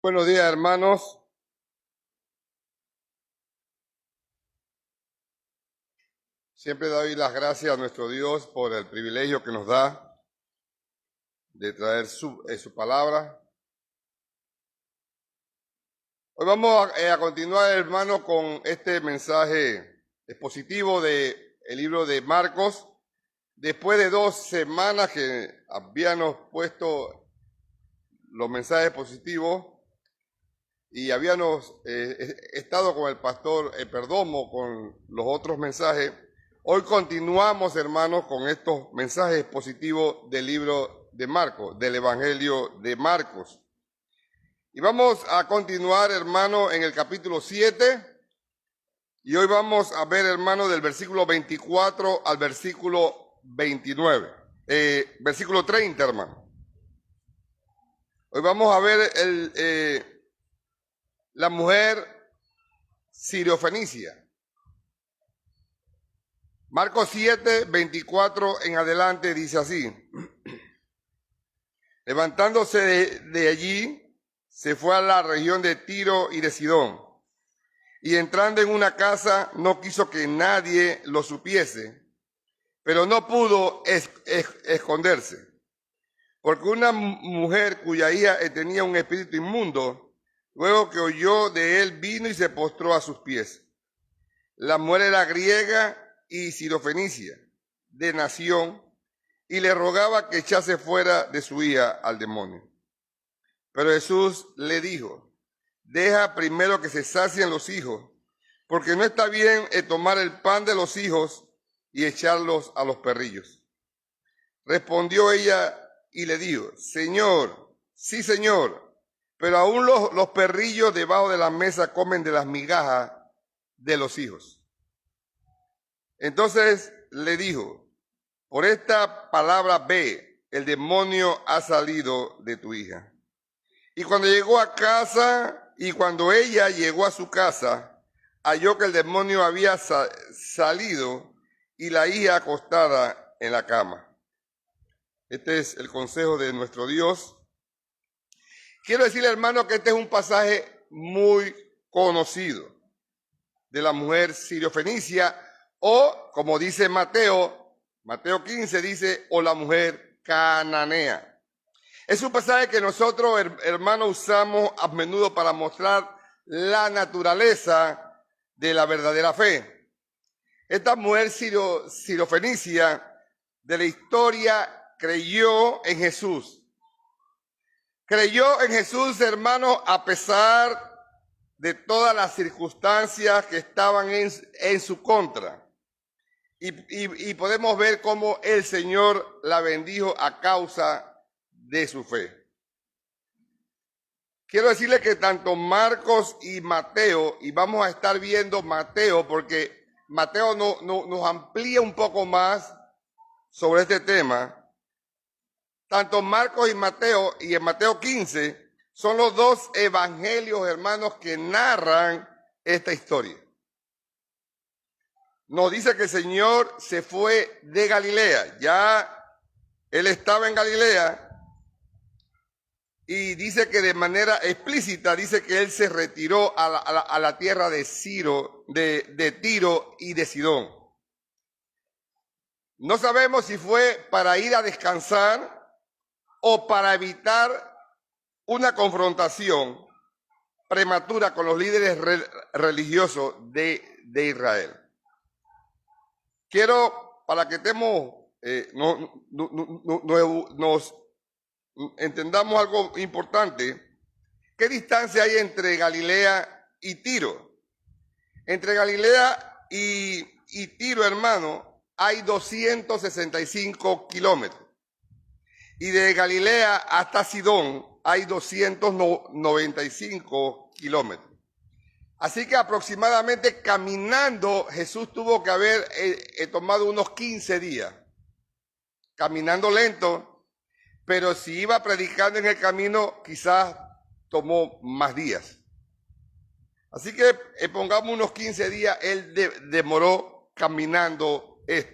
Buenos días, hermanos. Siempre doy las gracias a nuestro Dios por el privilegio que nos da de traer su palabra. Hoy vamos a continuar, hermano, con este mensaje expositivo del libro de Marcos. Después de 2 semanas que habíamos puesto los mensajes positivos y habíamos estado con el pastor Perdomo con los otros mensajes, hoy continuamos, hermanos, con estos mensajes positivos del libro de Marcos, del Evangelio de Marcos. Y vamos a continuar, hermano, en el capítulo 7. Y hoy vamos a ver, hermano, del versículo 24 al versículo 29. Versículo 30, hermano. Hoy vamos a ver la mujer siriofenicia. Marcos 7, 24 en adelante dice así. Levantándose de allí, se fue a la región de Tiro y de Sidón. Y entrando en una casa, no quiso que nadie lo supiese, pero no pudo esconderse. Porque una mujer cuya hija tenía un espíritu inmundo, luego que oyó de él, vino y se postró a sus pies. La mujer era griega y sirofenicia, de nación, y le rogaba que echase fuera de su hija al demonio. Pero Jesús le dijo: deja primero que se sacien los hijos, porque no está bien tomar el pan de los hijos y echarlos a los perrillos. Respondió ella y le dijo: Señor, sí, Señor, pero aún los perrillos debajo de la mesa comen de las migajas de los hijos. Entonces le dijo: por esta palabra ve, el demonio ha salido de tu hija. Y cuando ella llegó a su casa, halló que el demonio había salido y la hija acostada en la cama. Este es el consejo de nuestro Dios. Quiero decirle, hermano, que este es un pasaje muy conocido de la mujer siriofenicia, o como dice Mateo 15 dice, o la mujer cananea. Es un pasaje que nosotros, hermanos, usamos a menudo para mostrar la naturaleza de la verdadera fe. Esta mujer siriofenicia de la historia creyó en Jesús. Creyó en Jesús, hermano, a pesar de todas las circunstancias que estaban en su contra. Y podemos ver cómo el Señor la bendijo a causa de su fe. Quiero decirle que tanto Marcos y Mateo, y vamos a estar viendo Mateo porque Mateo nos amplía un poco más sobre este tema. Tanto Marcos y en Mateo 15 son los dos evangelios, hermanos, que narran esta historia. Nos dice que el Señor se fue de Galilea. Ya él estaba en Galilea y dice que de manera explícita dice que él se retiró a la tierra de Tiro y de Sidón. No sabemos si fue para ir a descansar o para evitar una confrontación prematura con los líderes religiosos de Israel. Quiero, para que nos entendamos algo importante, ¿qué distancia hay entre Galilea y Tiro? Entre Galilea y Tiro, hermano, hay 265 kilómetros. Y de Galilea hasta Sidón hay 295 kilómetros. Así que aproximadamente caminando Jesús tuvo que haber tomado unos 15 días. Caminando lento, pero si iba predicando en el camino quizás tomó más días. Así que pongamos unos 15 días, él demoró caminando esto.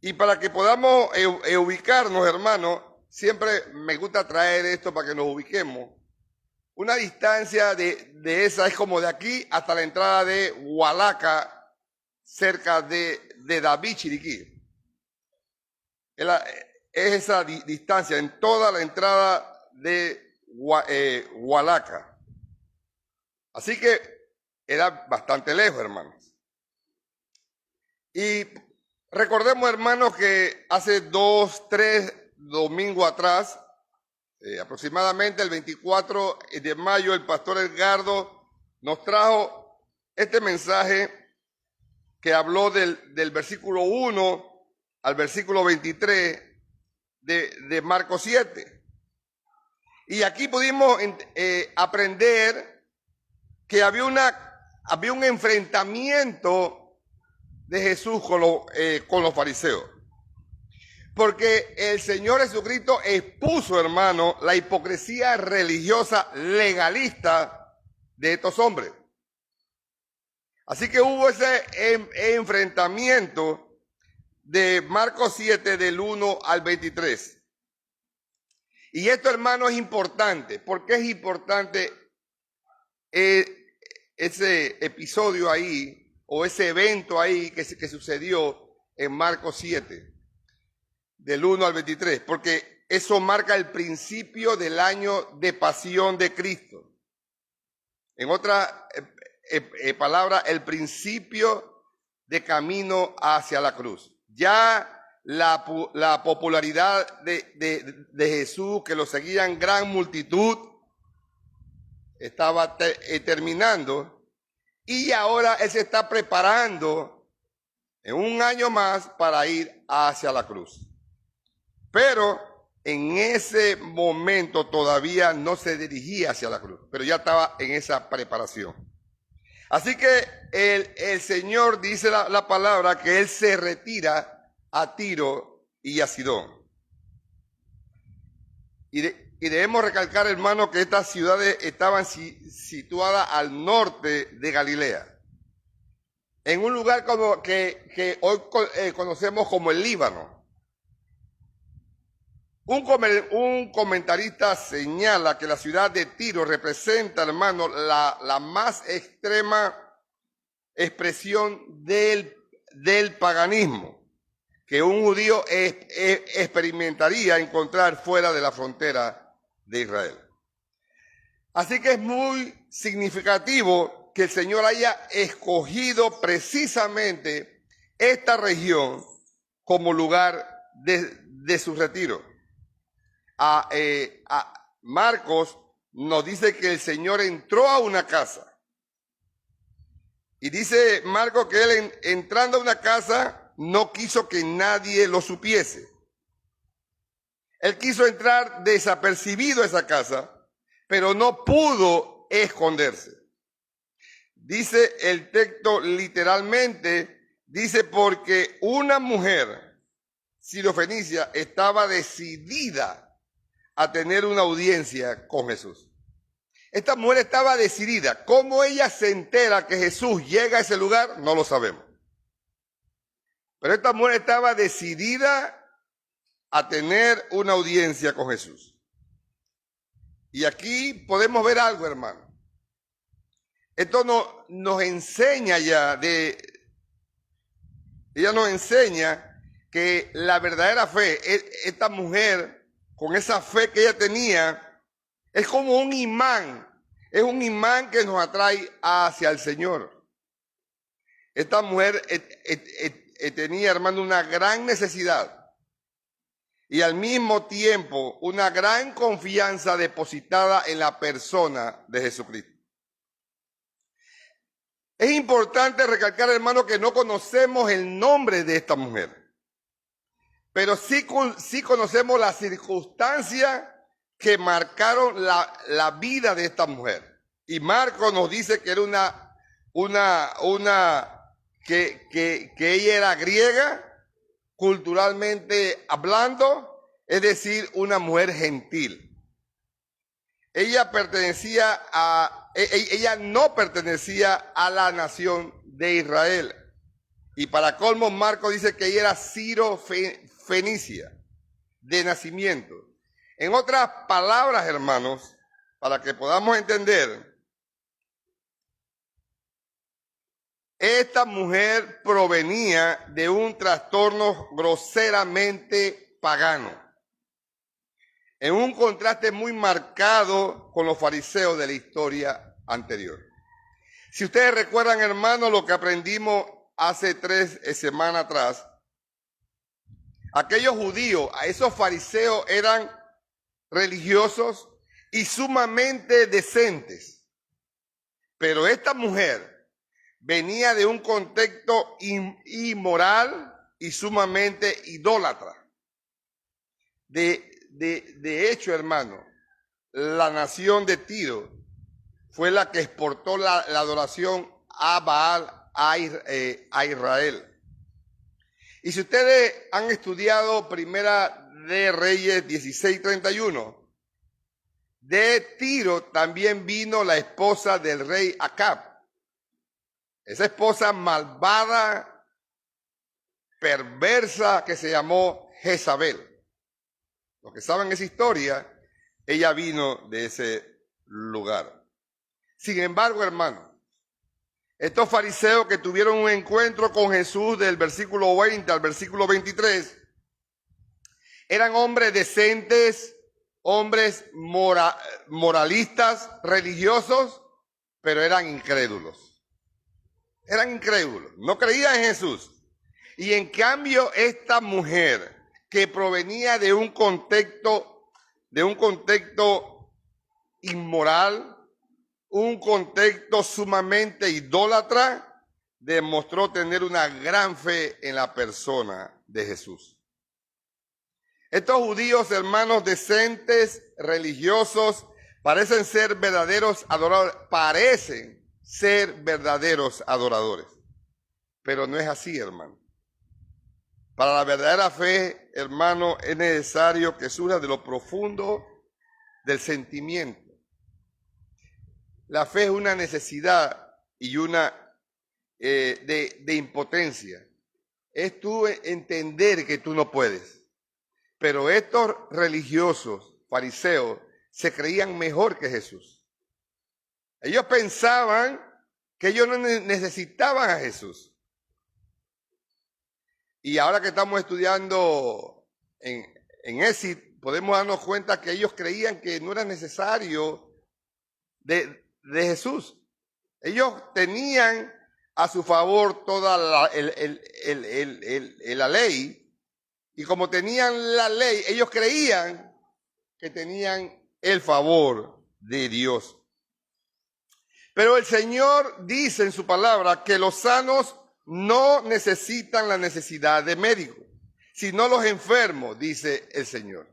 Y para que podamos ubicarnos, hermanos, siempre me gusta traer esto para que nos ubiquemos. una distancia de esa es como de aquí hasta la entrada de Hualaca, cerca de David, Chiriquí. Es esa distancia en toda la entrada de Hualaca. Así que era bastante lejos, hermanos. Y recordemos, hermanos, que hace 2, 3 domingos atrás, aproximadamente el 24 de mayo, el pastor Edgardo nos trajo este mensaje que habló del versículo 1 al versículo 23 de Marcos 7. Y aquí pudimos aprender que había un enfrentamiento de Jesús con los fariseos. Porque el Señor Jesucristo expuso, hermano, la hipocresía religiosa legalista de estos hombres. Así que hubo ese enfrentamiento de Marcos 7 del 1 al 23. Y esto, hermano, es importante. ¿Por qué es importante ese episodio ahí o ese evento ahí que sucedió en Marcos 7? Del 1 al 23, porque eso marca el principio del año de pasión de Cristo. En otra palabra, el principio de camino hacia la cruz. Ya la popularidad de Jesús, que lo seguían gran multitud, estaba terminando, y ahora Él se está preparando en un año más para ir hacia la cruz. Pero en ese momento todavía no se dirigía hacia la cruz, pero ya estaba en esa preparación. Así que el Señor dice la palabra que Él se retira a Tiro y a Sidón. Y debemos recalcar, hermano, que estas ciudades estaban situadas al norte de Galilea, en un lugar como que hoy conocemos como el Líbano. Un comentarista señala que la ciudad de Tiro representa, hermano, la más extrema expresión del paganismo que un judío experimentaría encontrar fuera de la frontera de Israel. Así que es muy significativo que el Señor haya escogido precisamente esta región como lugar de su retiro. Marcos nos dice que el Señor entró a una casa. Y dice Marcos que él entrando a una casa no quiso que nadie lo supiese. Él quiso entrar desapercibido a esa casa, pero no pudo esconderse. Dice el texto literalmente, dice porque una mujer sirofenicia estaba decidida a tener una audiencia con Jesús. Esta mujer estaba decidida. ¿Cómo ella se entera que Jesús llega a ese lugar? No lo sabemos. Pero esta mujer estaba decidida a tener una audiencia con Jesús. Y aquí podemos ver algo, hermano. Esto nos enseña ella nos enseña que la verdadera fe, esta mujer, con esa fe que ella tenía, es como un imán. Es un imán que nos atrae hacia el Señor. Esta mujer tenía, hermano, una gran necesidad y al mismo tiempo una gran confianza depositada en la persona de Jesucristo. Es importante recalcar, hermano, que no conocemos el nombre de esta mujer, pero sí conocemos las circunstancias que marcaron la vida de esta mujer. Y Marcos nos dice que era que ella era griega, culturalmente hablando, es decir, una mujer gentil. Ella no pertenecía a la nación de Israel. Y para colmo, Marcos dice que ella era sirofenicia de nacimiento. En otras palabras, hermanos, para que podamos entender, esta mujer provenía de un trastorno groseramente pagano, en un contraste muy marcado con los fariseos de la historia anterior. Si ustedes recuerdan, hermanos, lo que aprendimos hace 3 semanas atrás, aquellos judíos, a esos fariseos eran religiosos y sumamente decentes. Pero esta mujer venía de un contexto inmoral y sumamente idólatra. De hecho, hermano, la nación de Tiro fue la que exportó la adoración a Baal a Israel. Y si ustedes han estudiado Primera de Reyes 16:31, de Tiro también vino la esposa del rey Acab. Esa esposa malvada, perversa, que se llamó Jezabel. Los que saben esa historia, ella vino de ese lugar. Sin embargo, hermano, estos fariseos que tuvieron un encuentro con Jesús del versículo 20 al versículo 23, eran hombres decentes, hombres moralistas, religiosos, pero eran incrédulos. Eran incrédulos, no creían en Jesús. Y en cambio, esta mujer que provenía de un contexto inmoral, un contexto sumamente idólatra, demostró tener una gran fe en la persona de Jesús. Estos judíos, hermanos decentes, religiosos, parecen ser verdaderos adoradores, pero no es así, hermano. Para la verdadera fe, hermano, es necesario que surja de lo profundo del sentimiento. La fe es una necesidad y una de impotencia. Es tú entender que tú no puedes. Pero estos religiosos, fariseos, se creían mejor que Jesús. Ellos pensaban que ellos no necesitaban a Jesús. Y ahora que estamos estudiando en ESIT, podemos darnos cuenta que ellos creían que no era necesario de Jesús. Ellos tenían a su favor toda la ley, y como tenían la ley, ellos creían que tenían el favor de Dios. Pero el Señor dice en su palabra que los sanos no necesitan la necesidad de médico, sino los enfermos, dice el Señor.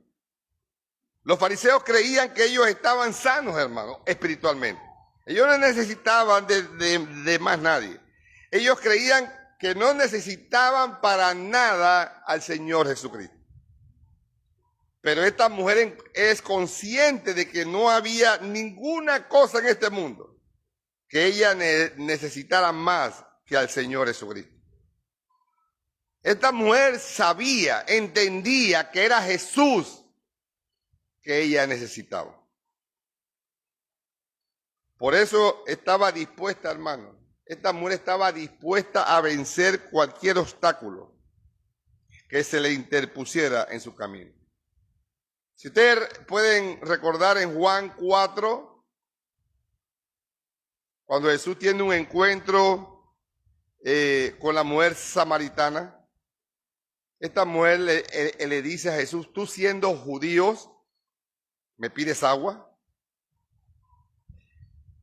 Los fariseos creían que ellos estaban sanos, hermano, espiritualmente. Ellos no necesitaban de más nadie. Ellos creían que no necesitaban para nada al Señor Jesucristo. Pero esta mujer es consciente de que no había ninguna cosa en este mundo que ella necesitara más que al Señor Jesucristo. Esta mujer sabía, entendía que era Jesús que ella necesitaba. Por eso estaba dispuesta, hermano. Esta mujer estaba dispuesta a vencer cualquier obstáculo que se le interpusiera en su camino. Si ustedes pueden recordar en Juan 4, cuando Jesús tiene un encuentro con la mujer samaritana, esta mujer le dice a Jesús: tú siendo judíos, ¿me pides agua?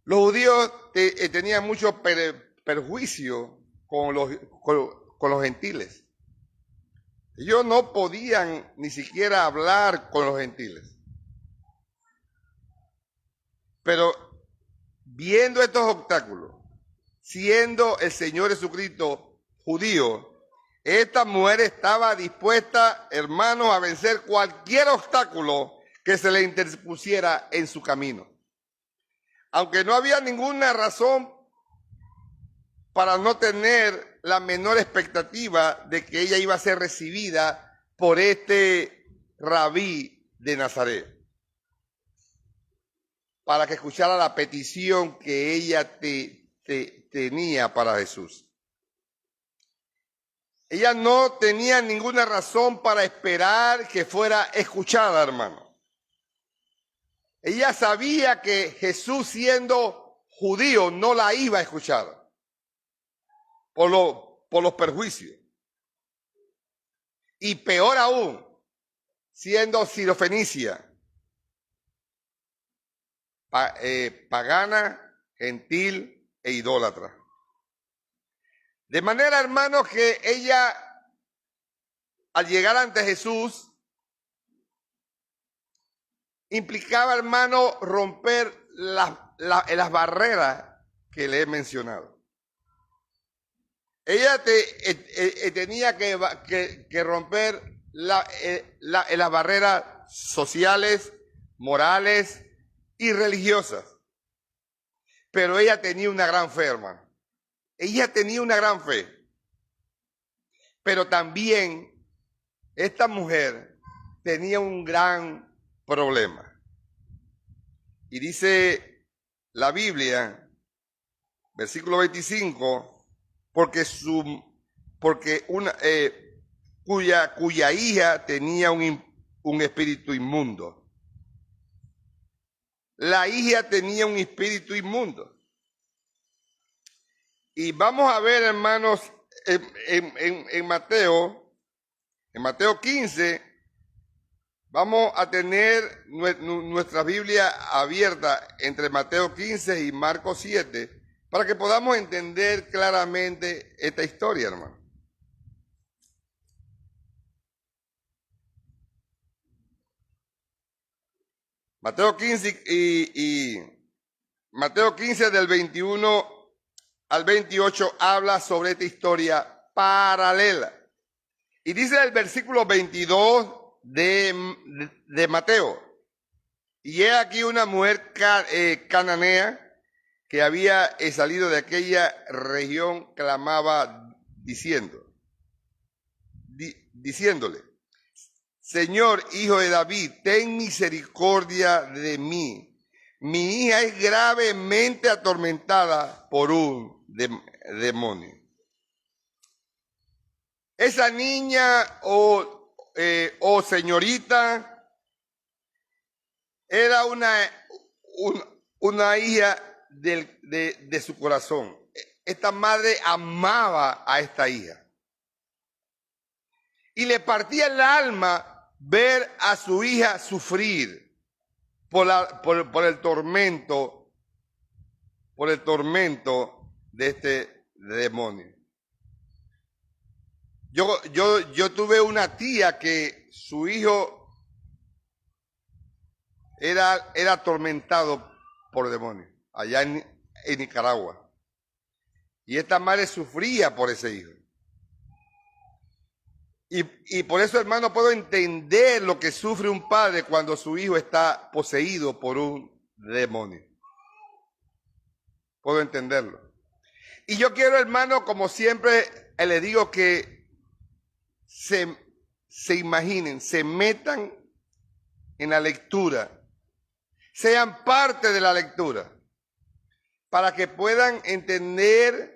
Los judíos tenían mucho perjuicio con los gentiles. Ellos no podían ni siquiera hablar con los gentiles. Pero viendo estos obstáculos, siendo el Señor Jesucristo judío, esta mujer estaba dispuesta, hermanos, a vencer cualquier obstáculo que se le interpusiera en su camino. Aunque no había ninguna razón para no tener la menor expectativa de que ella iba a ser recibida por este rabí de Nazaret. para que escuchara la petición que ella tenía para Jesús. Ella no tenía ninguna razón para esperar que fuera escuchada, hermano. Ella sabía que Jesús, siendo judío, no la iba a escuchar por los perjuicios. Y peor aún, siendo sirofenicia, pagana, gentil e idólatra. De manera, hermanos, que ella, al llegar ante Jesús, implicaba, hermano, romper las barreras que le he mencionado. Ella tenía que romper las barreras sociales, morales y religiosas. Pero ella tenía una gran fe, hermano. Ella tenía una gran fe. Pero también esta mujer tenía un gran problema. Y dice la Biblia, versículo 25, cuya hija tenía un espíritu inmundo. La hija tenía un espíritu inmundo. Y vamos a ver, hermanos, en Mateo 15, vamos a tener nuestra Biblia abierta entre Mateo 15 y Marcos 7 para que podamos entender claramente esta historia, hermano. Mateo 15 y Mateo 15 del 21 al 28 habla sobre esta historia paralela. Y dice el versículo 22 de Mateo: y he aquí una mujer cananea que había salido de aquella región, clamaba diciéndole: Señor, hijo de David, ten misericordia de mí. Mi hija es gravemente atormentada por un demonio. Esa niña o señorita era una hija de su corazón. Esta madre amaba a esta hija. Y le partía el alma ver a su hija sufrir por el tormento de este demonio. Yo tuve una tía que su hijo era atormentado por demonios allá en Nicaragua. Y esta madre sufría por ese hijo. Y por eso, hermano, puedo entender lo que sufre un padre cuando su hijo está poseído por un demonio. Puedo entenderlo. Y yo quiero, hermano, como siempre le digo, que se imaginen, se metan en la lectura, sean parte de la lectura, para que puedan entender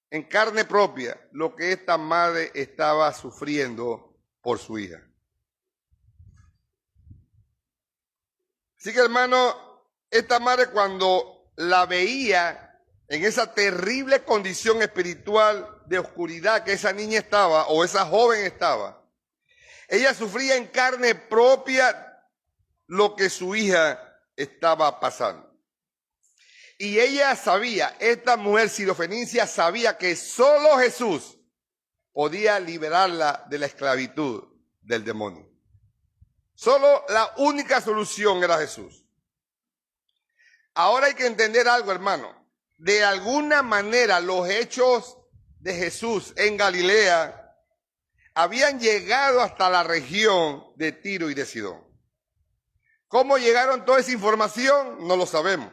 en carne propia lo que esta madre estaba sufriendo por su hija. Así que, hermano, esta madre, cuando la veía en esa terrible condición espiritual de oscuridad que esa niña estaba, o esa joven estaba, ella sufría en carne propia lo que su hija estaba pasando. Y ella sabía, esta mujer sirofenicia sabía que solo Jesús podía liberarla de la esclavitud del demonio. Solo la única solución era Jesús. Ahora hay que entender algo, hermano. De alguna manera los hechos de Jesús en Galilea habían llegado hasta la región de Tiro y de Sidón. ¿Cómo llegaron toda esa información? No lo sabemos.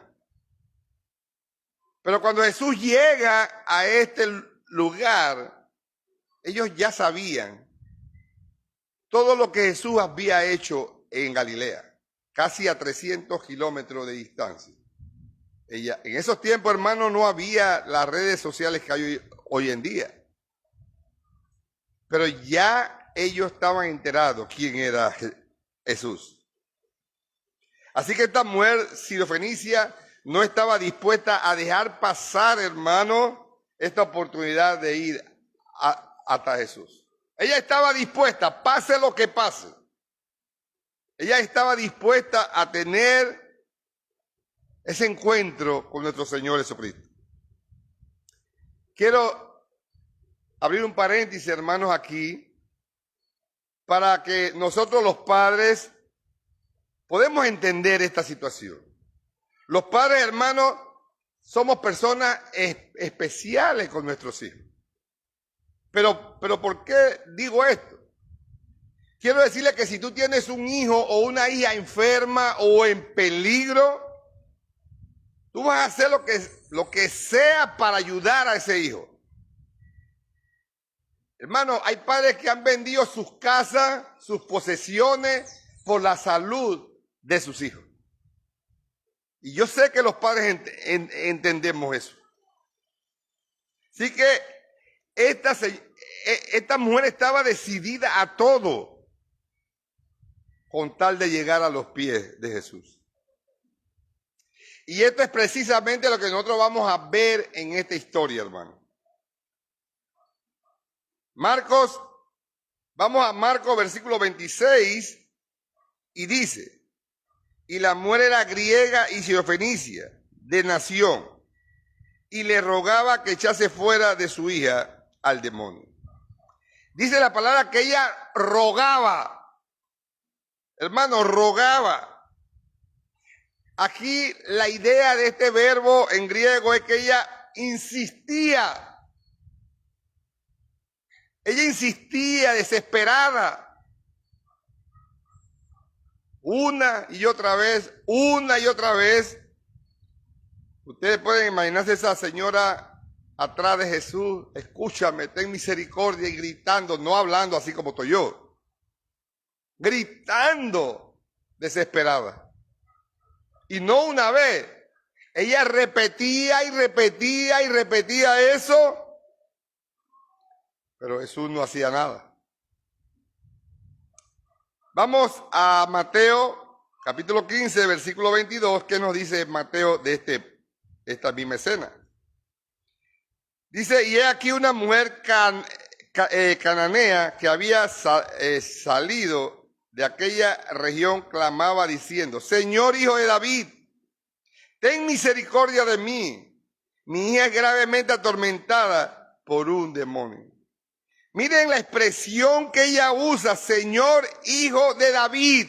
Pero cuando Jesús llega a este lugar, ellos ya sabían todo lo que Jesús había hecho en Galilea. casi a 300 kilómetros de distancia. En esos tiempos, hermano, no había las redes sociales que hay hoy en día. Pero ya ellos estaban enterados quién era Jesús. Así que esta mujer sirofenicia no estaba dispuesta a dejar pasar, hermano, esta oportunidad de ir hasta Jesús. Ella estaba dispuesta, pase lo que pase. Ella estaba dispuesta a tener ese encuentro con nuestro Señor Jesucristo. Quiero abrir un paréntesis, hermanos, aquí, para que nosotros los padres podemos entender esta situación. Los padres, hermanos, somos personas especiales con nuestros hijos. Pero ¿por qué digo esto? Quiero decirle que si tú tienes un hijo o una hija enferma o en peligro, tú vas a hacer lo que sea para ayudar a ese hijo. Hermano, hay padres que han vendido sus casas, sus posesiones, por la salud de sus hijos. Y yo sé que los padres entendemos eso. Así que esta mujer estaba decidida a todo con tal de llegar a los pies de Jesús. Y esto es precisamente lo que nosotros vamos a ver en esta historia, hermano. Vamos a Marcos versículo 26 y dice: y la mujer era griega y sirofenicia, de nación, y le rogaba que echase fuera de su hija al demonio. Dice la palabra que ella rogaba. Hermano, rogaba. Aquí la idea de este verbo en griego es que ella insistía. Ella insistía desesperada. Una y otra vez. Ustedes pueden imaginarse esa señora atrás de Jesús: escúchame, ten misericordia, y gritando, no hablando así como estoy yo. Gritando desesperada. Y no una vez. Ella repetía eso. Pero Jesús no hacía nada. Vamos a Mateo capítulo 15, versículo 22. ¿Qué nos dice Mateo de esta misma escena? Dice: y he aquí una mujer cananea que había salido de aquella región, clamaba diciendo: Señor, hijo de David, ten misericordia de mí. Mi hija es gravemente atormentada por un demonio. Miren la expresión que ella usa: Señor, hijo de David.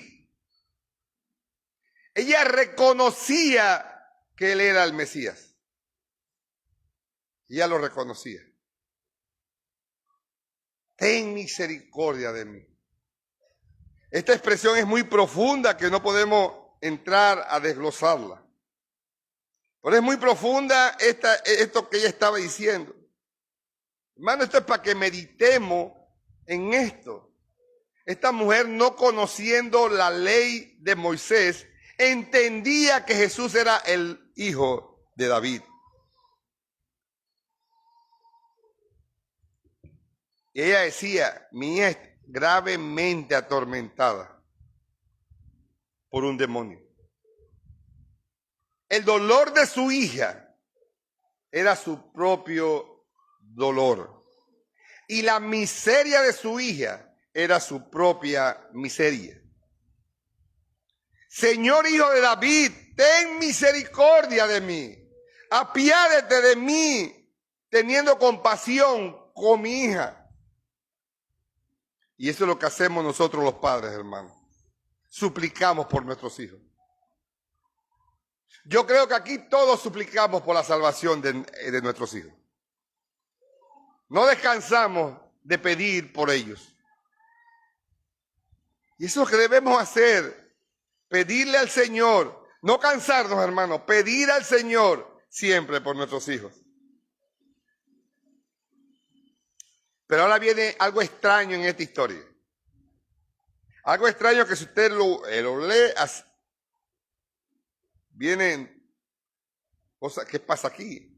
Ella reconocía que él era el Mesías. Ella lo reconocía. Ten misericordia de mí. Esta expresión es muy profunda, que no podemos entrar a desglosarla. Pero es muy profunda esto que ella estaba diciendo. Hermano, esto es para que meditemos en esto. Esta mujer, no conociendo la ley de Moisés, entendía que Jesús era el hijo de David. Y ella decía: mi hija es gravemente atormentada por un demonio. El dolor de su hija era su propio dolor. Y la miseria de su hija era su propia miseria. Señor, hijo de David, ten misericordia de mí. Apiádate de mí, teniendo compasión con mi hija. Y eso es lo que hacemos nosotros los padres, hermanos. Suplicamos por nuestros hijos. Yo creo que aquí todos suplicamos por la salvación de nuestros hijos. No descansamos de pedir por ellos. Y eso es lo que debemos hacer. Pedirle al Señor. No cansarnos, hermanos. Pedir al Señor siempre por nuestros hijos. Pero ahora viene algo extraño en esta historia. Algo extraño que si usted lo lee vienen cosas. ¿Qué pasa aquí?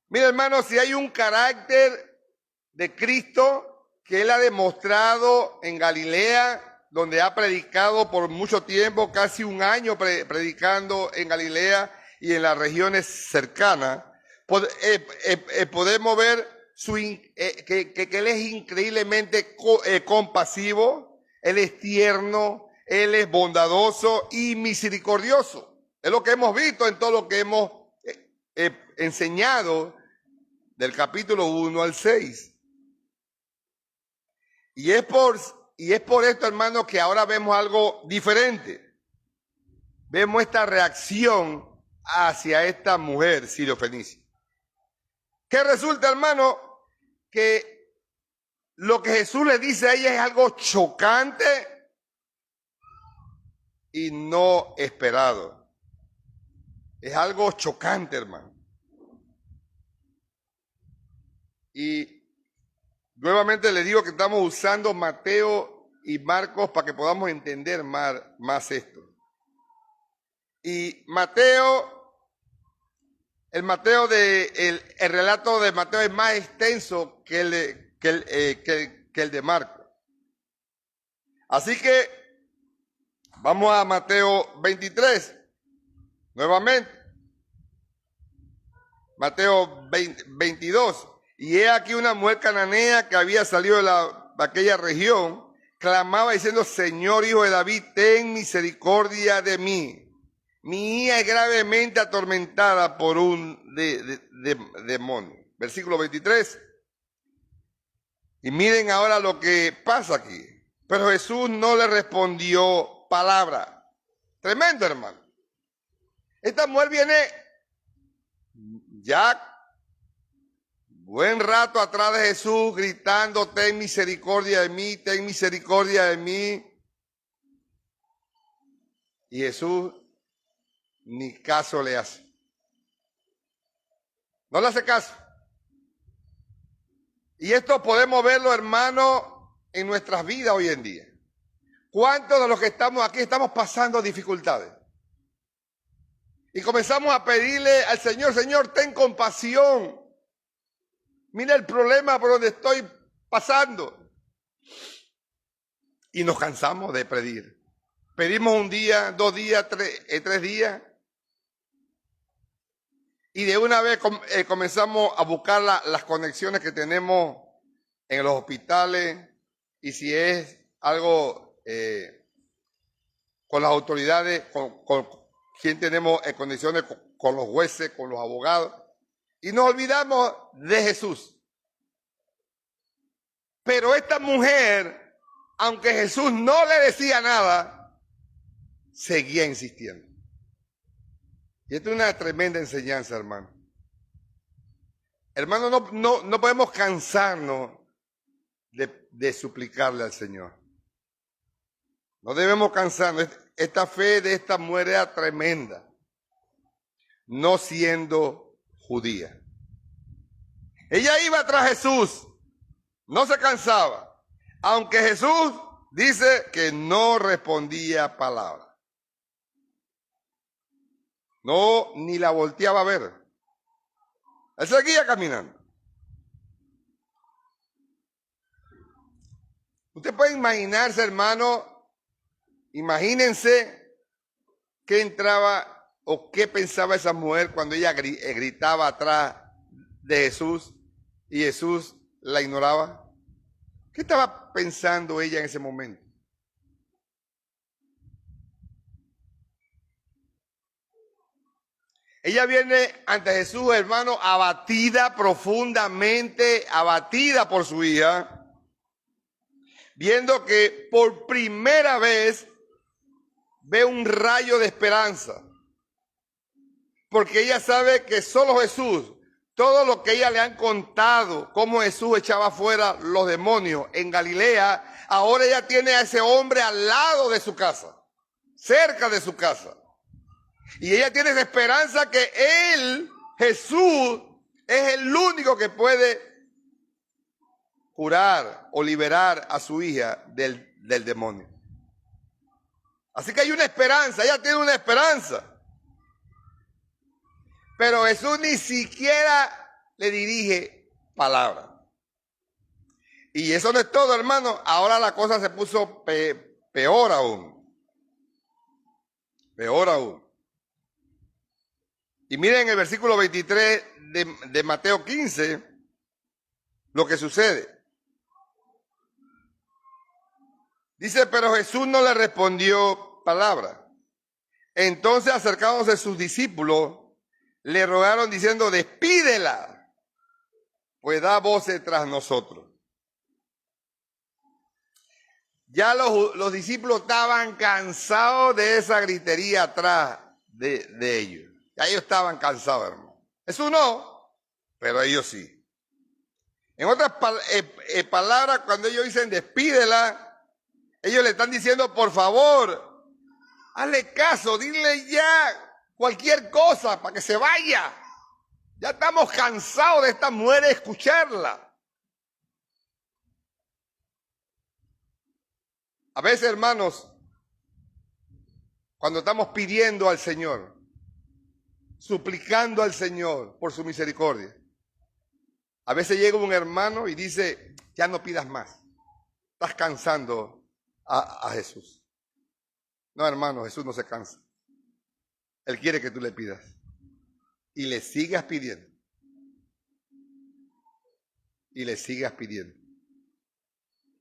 Mira, hermano, si hay un carácter de Cristo que Él ha demostrado en Galilea, donde ha predicado por mucho tiempo, casi un año predicando en Galilea y en las regiones cercanas, podemos ver que Él es increíblemente compasivo, Él es tierno, Él es bondadoso y misericordioso. Es lo que hemos visto en todo lo que hemos enseñado del capítulo 1 al 6. Y es por esto, hermano, que ahora vemos algo diferente. Vemos esta reacción hacia esta mujer sirofenicia. ¿Qué resulta, hermano? Que lo que Jesús le dice a ella es algo chocante y no esperado. Es algo chocante, hermano. Y nuevamente le digo que estamos usando Mateo y Marcos para que podamos entender más esto. Y el relato de Mateo es más extenso que el de Marcos. Así que vamos a Mateo 23, nuevamente. Mateo 22. Y he aquí una mujer cananea que había salido de aquella región, clamaba diciendo: Señor, Hijo de David, ten misericordia de mí. Mi hija es gravemente atormentada por un demonio. Versículo 23. Y miren ahora lo que pasa aquí. Pero Jesús no le respondió palabra. Tremendo, hermano. Esta mujer viene ya buen rato atrás de Jesús gritando: ten misericordia de mí, ten misericordia de mí. Y Jesús ni caso le hace. No le hace caso. Y esto podemos verlo, hermano, en nuestras vidas hoy en día. ¿Cuántos de los que estamos aquí estamos pasando dificultades? Y comenzamos a pedirle al Señor: Señor, ten compasión. Mira el problema por donde estoy pasando. Y nos cansamos de pedir. Pedimos un día, 2 días, 3 días. Y de una vez comenzamos a buscar las conexiones que tenemos en los hospitales. Y si es algo con las autoridades, con quien tenemos en condiciones, con los jueces, con los abogados. Y nos olvidamos de Jesús. Pero esta mujer, aunque Jesús no le decía nada, seguía insistiendo. Y esto es una tremenda enseñanza, hermano. Hermano, no podemos cansarnos de suplicarle al Señor. No debemos cansarnos. Esta fe de esta mujer era tremenda, no siendo judía. Ella iba tras Jesús, no se cansaba, aunque Jesús dice que no respondía palabra. No, ni la volteaba a ver. Él seguía caminando. Usted puede imaginarse, hermano, imagínense qué entraba o qué pensaba esa mujer cuando ella gritaba atrás de Jesús y Jesús la ignoraba. ¿Qué estaba pensando ella en ese momento? Ella viene ante Jesús, hermano, abatida profundamente, abatida por su hija, viendo que por primera vez ve un rayo de esperanza. Porque ella sabe que solo Jesús, todo lo que ella le han contado, cómo Jesús echaba fuera los demonios en Galilea, ahora ella tiene a ese hombre al lado de su casa, cerca de su casa. Y ella tiene esa esperanza que Él, Jesús, es el único que puede curar o liberar a su hija del demonio. Así que hay una esperanza, ella tiene una esperanza. Pero Jesús ni siquiera le dirige palabra. Y eso no es todo, hermano. Ahora la cosa se puso peor aún. Peor aún. Y miren el versículo 23 de Mateo 15, lo que sucede. Dice, pero Jesús no le respondió palabra. Entonces, acercándose sus discípulos, le rogaron diciendo, despídela, pues da voces tras nosotros. Ya los discípulos estaban cansados de esa gritería atrás de ellos. Ya ellos estaban cansados, hermano. Jesús no, pero ellos sí. En otras palabras, cuando ellos dicen despídela, ellos le están diciendo, por favor, hazle caso, dile ya cualquier cosa para que se vaya. Ya estamos cansados de esta mujer escucharla. A veces, hermanos, cuando estamos pidiendo al Señor, suplicando al Señor por su misericordia, a veces llega un hermano y dice, ya no pidas más, estás cansando a Jesús. No, hermano, Jesús no se cansa. Él quiere que tú le pidas y le sigas pidiendo. Y le sigas pidiendo.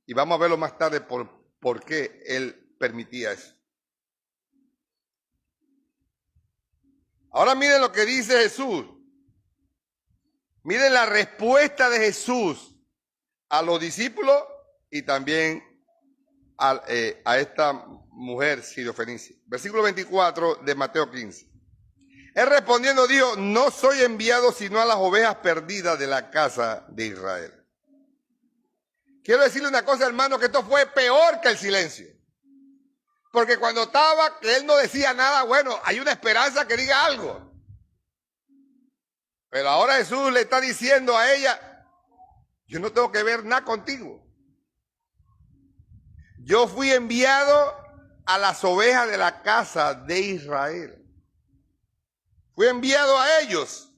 Y vamos a verlo más tarde por qué Él permitía eso. Ahora miren lo que dice Jesús. Miren la respuesta de Jesús a los discípulos y también a esta mujer siriofenicia. Versículo 24 de Mateo 15. Él respondiendo dijo, no soy enviado sino a las ovejas perdidas de la casa de Israel. Quiero decirle una cosa, hermano, que esto fue peor que el silencio. Porque cuando estaba, que él no decía nada, bueno, hay una esperanza que diga algo. Pero ahora Jesús le está diciendo a ella, yo no tengo que ver nada contigo. Yo fui enviado a las ovejas de la casa de Israel. Fui enviado a ellos.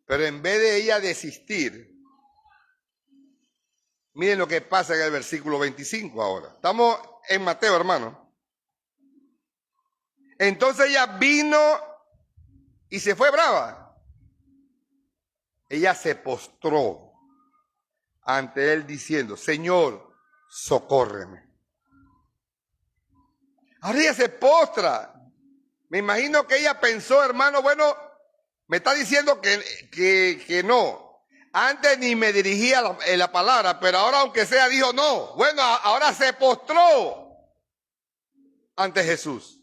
Pero en vez de ella desistir, miren lo que pasa en el versículo 25 ahora. Estamos en Mateo, hermano. Entonces ella vino y se fue brava. Ella se postró ante él diciendo, Señor, socórreme. Ahora ella se postra. Me imagino que ella pensó, hermano, bueno, me está diciendo que no. Antes ni me dirigía la palabra, pero ahora aunque sea dijo no. Bueno, ahora se postró ante Jesús.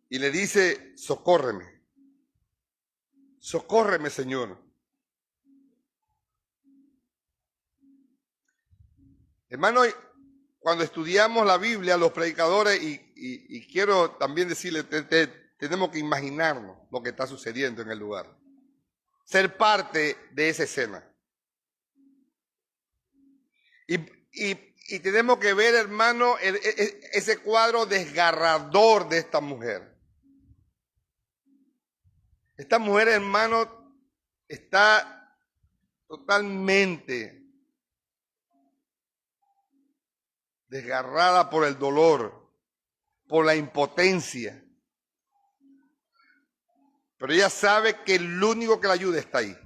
Y le dice, socórreme. Socórreme, Señor. Hermano, cuando estudiamos la Biblia, los predicadores, y quiero también decirle, tenemos que imaginarnos lo que está sucediendo en el lugar. Ser parte de esa escena. Y tenemos que ver, hermano, ese cuadro desgarrador de esta mujer. Esta mujer, hermano, está totalmente desgarrada por el dolor, por la impotencia. Pero ella sabe que el único que la ayuda está ahí,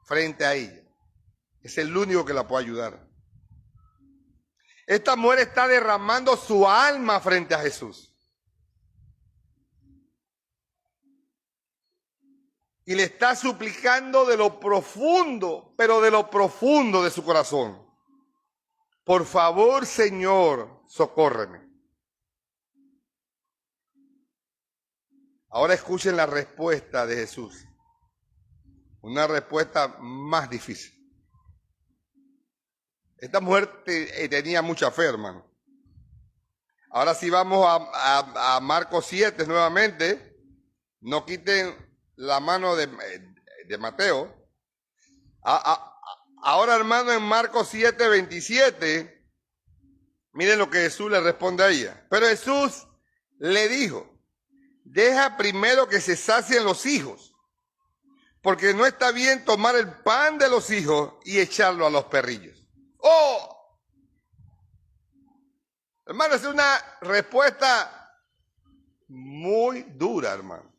frente a ella. Es el único que la puede ayudar. Esta mujer está derramando su alma frente a Jesús. Y le está suplicando de lo profundo, pero de lo profundo de su corazón. Por favor, Señor, socórreme. Ahora escuchen la respuesta de Jesús. Una respuesta más difícil. Esta mujer tenía mucha fe, hermano. Ahora sí vamos a Marcos 7 nuevamente. No quiten la mano de Mateo. Ahora, hermano, en Marcos 7:27, miren lo que Jesús le responde a ella. Pero Jesús le dijo, deja primero que se sacien los hijos, porque no está bien tomar el pan de los hijos y echarlo a los perrillos. ¡Oh! Hermano, es una respuesta muy dura, hermano.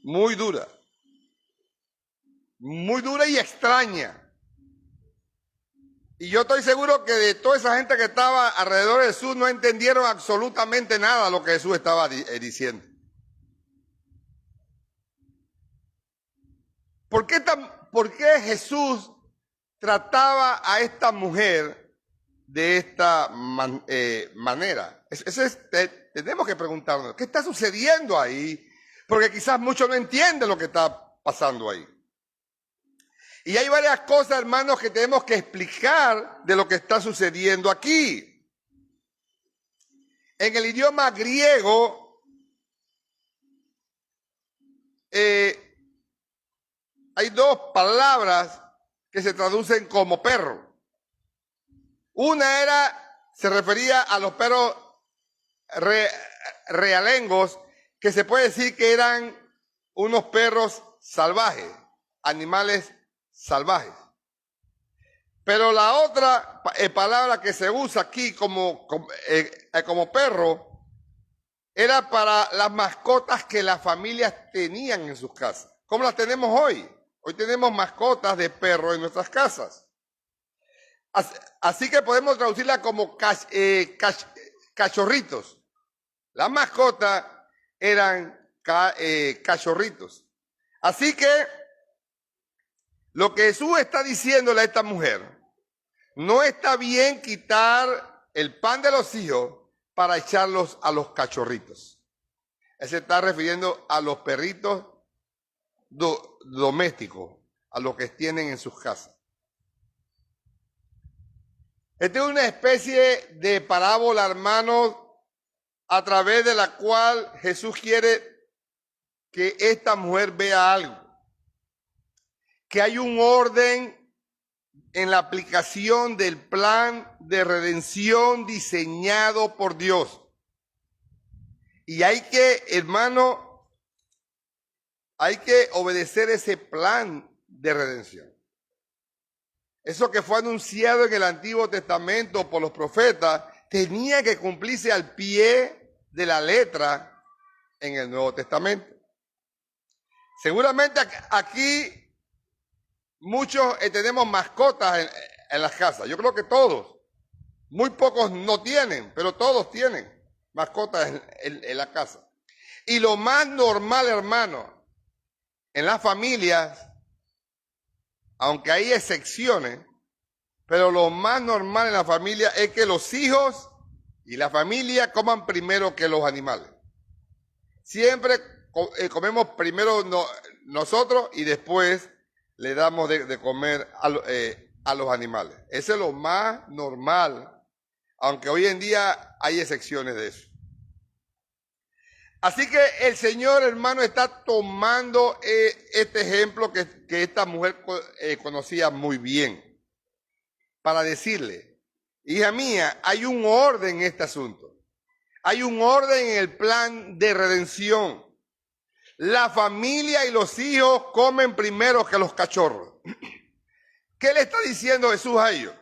Muy dura. Muy dura y extraña. Y yo estoy seguro que de toda esa gente que estaba alrededor de Jesús no entendieron absolutamente nada de lo que Jesús estaba diciendo. ¿Por qué Jesús trataba a esta mujer de esta manera? Tenemos que preguntarnos, ¿qué está sucediendo ahí? Porque quizás muchos no entienden lo que está pasando ahí. Y hay varias cosas, hermanos, que tenemos que explicar de lo que está sucediendo aquí. En el idioma griego, hay dos palabras que se traducen como perro. Una se refería a los perros realengos, que se puede decir que eran unos perros salvajes, animales salvajes. Pero la otra palabra que se usa aquí como perro era para las mascotas que las familias tenían en sus casas. ¿Cómo las tenemos hoy? Hoy tenemos mascotas de perro en nuestras casas. Así que podemos traducirla como cachorritos. Las mascotas eran cachorritos. Así que lo que Jesús está diciéndole a esta mujer, no está bien quitar el pan de los hijos para echarlos a los cachorritos. Él se está refiriendo a los perritos domésticos, a los que tienen en sus casas. Esta es una especie de parábola, hermanos, a través de la cual Jesús quiere que esta mujer vea algo. Que hay un orden en la aplicación del plan de redención diseñado por Dios. Y hay que, hermano, hay que obedecer ese plan de redención. Eso que fue anunciado en el Antiguo Testamento por los profetas tenía que cumplirse al pie de la letra en el Nuevo Testamento. Seguramente aquí muchos tenemos mascotas en las casas. Yo creo que todos. Muy pocos no tienen, pero todos tienen mascotas en la casa. Y lo más normal, hermano, en las familias, aunque hay excepciones, pero lo más normal en la familia es que los hijos y la familia coman primero que los animales. Siempre comemos primero nosotros y después le damos de comer a los animales. Eso es lo más normal, aunque hoy en día hay excepciones de eso. Así que el Señor, hermano, está tomando este ejemplo que esta mujer conocía muy bien, para decirle, hija mía, hay un orden en este asunto. Hay un orden en el plan de redención. La familia y los hijos comen primero que los cachorros. ¿Qué le está diciendo Jesús a ellos?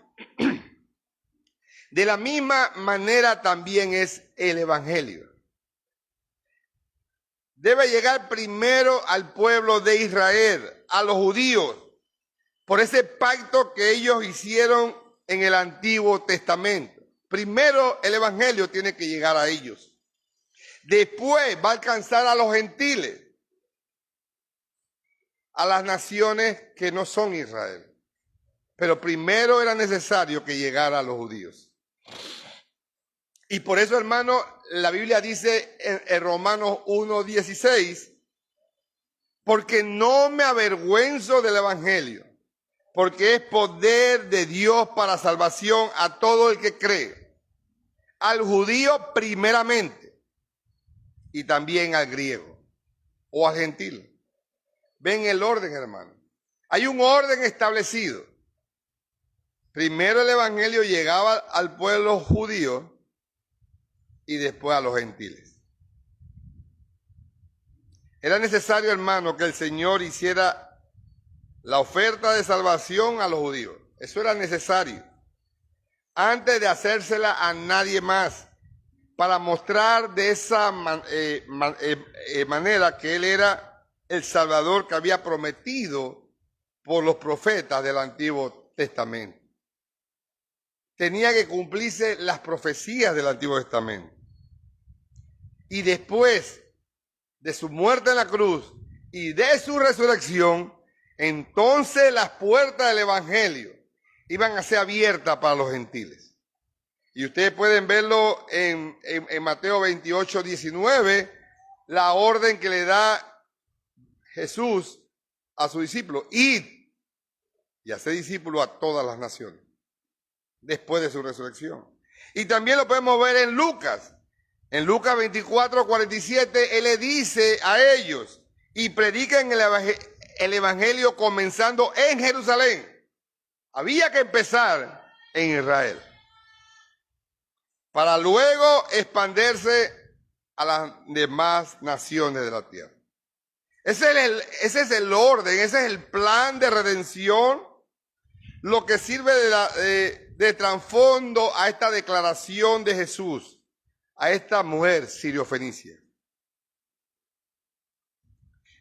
De la misma manera también es el Evangelio. Debe llegar primero al pueblo de Israel, a los judíos, por ese pacto que ellos hicieron en el Antiguo Testamento. Primero el Evangelio tiene que llegar a ellos. Después va a alcanzar a los gentiles, a las naciones que no son Israel. Pero primero era necesario que llegara a los judíos. Y por eso, hermano, la Biblia dice en Romanos 1:16, porque no me avergüenzo del Evangelio, porque es poder de Dios para salvación a todo el que cree, al judío primeramente y también al griego o al gentil. Ven el orden, hermano. Hay un orden establecido. Primero el evangelio llegaba al pueblo judío y después a los gentiles. Era necesario, hermano, que el Señor hiciera la oferta de salvación a los judíos. Eso era necesario. Antes de hacérsela a nadie más, para mostrar de esa manera que Él era el Salvador que había prometido por los profetas del Antiguo Testamento. Tenía que cumplirse las profecías del Antiguo Testamento. Y después de su muerte en la cruz y de su resurrección, entonces las puertas del Evangelio iban a ser abiertas para los gentiles. Y ustedes pueden verlo en Mateo 28, 19, la orden que le da Jesús a sus discípulos: id y hacer discípulos a todas las naciones, después de su resurrección. Y también lo podemos ver en Lucas. En Lucas 24, 47, Él le dice a ellos: y prediquen el Evangelio comenzando en Jerusalén. Había que empezar en Israel, para luego expandirse a las demás naciones de la tierra. Ese es el orden, ese es el plan de redención, lo que sirve de trasfondo a esta declaración de Jesús, a esta mujer sirio-fenicia.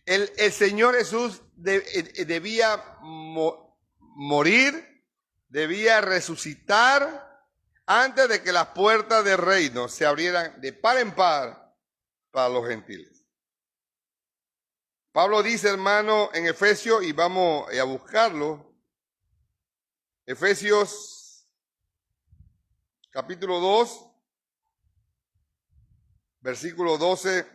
El Señor Jesús debía morir, debía resucitar, antes de que las puertas del reino se abrieran de par en par para los gentiles. Pablo dice, hermano, en Efesios, y vamos a buscarlo, Efesios capítulo 2, versículo 12.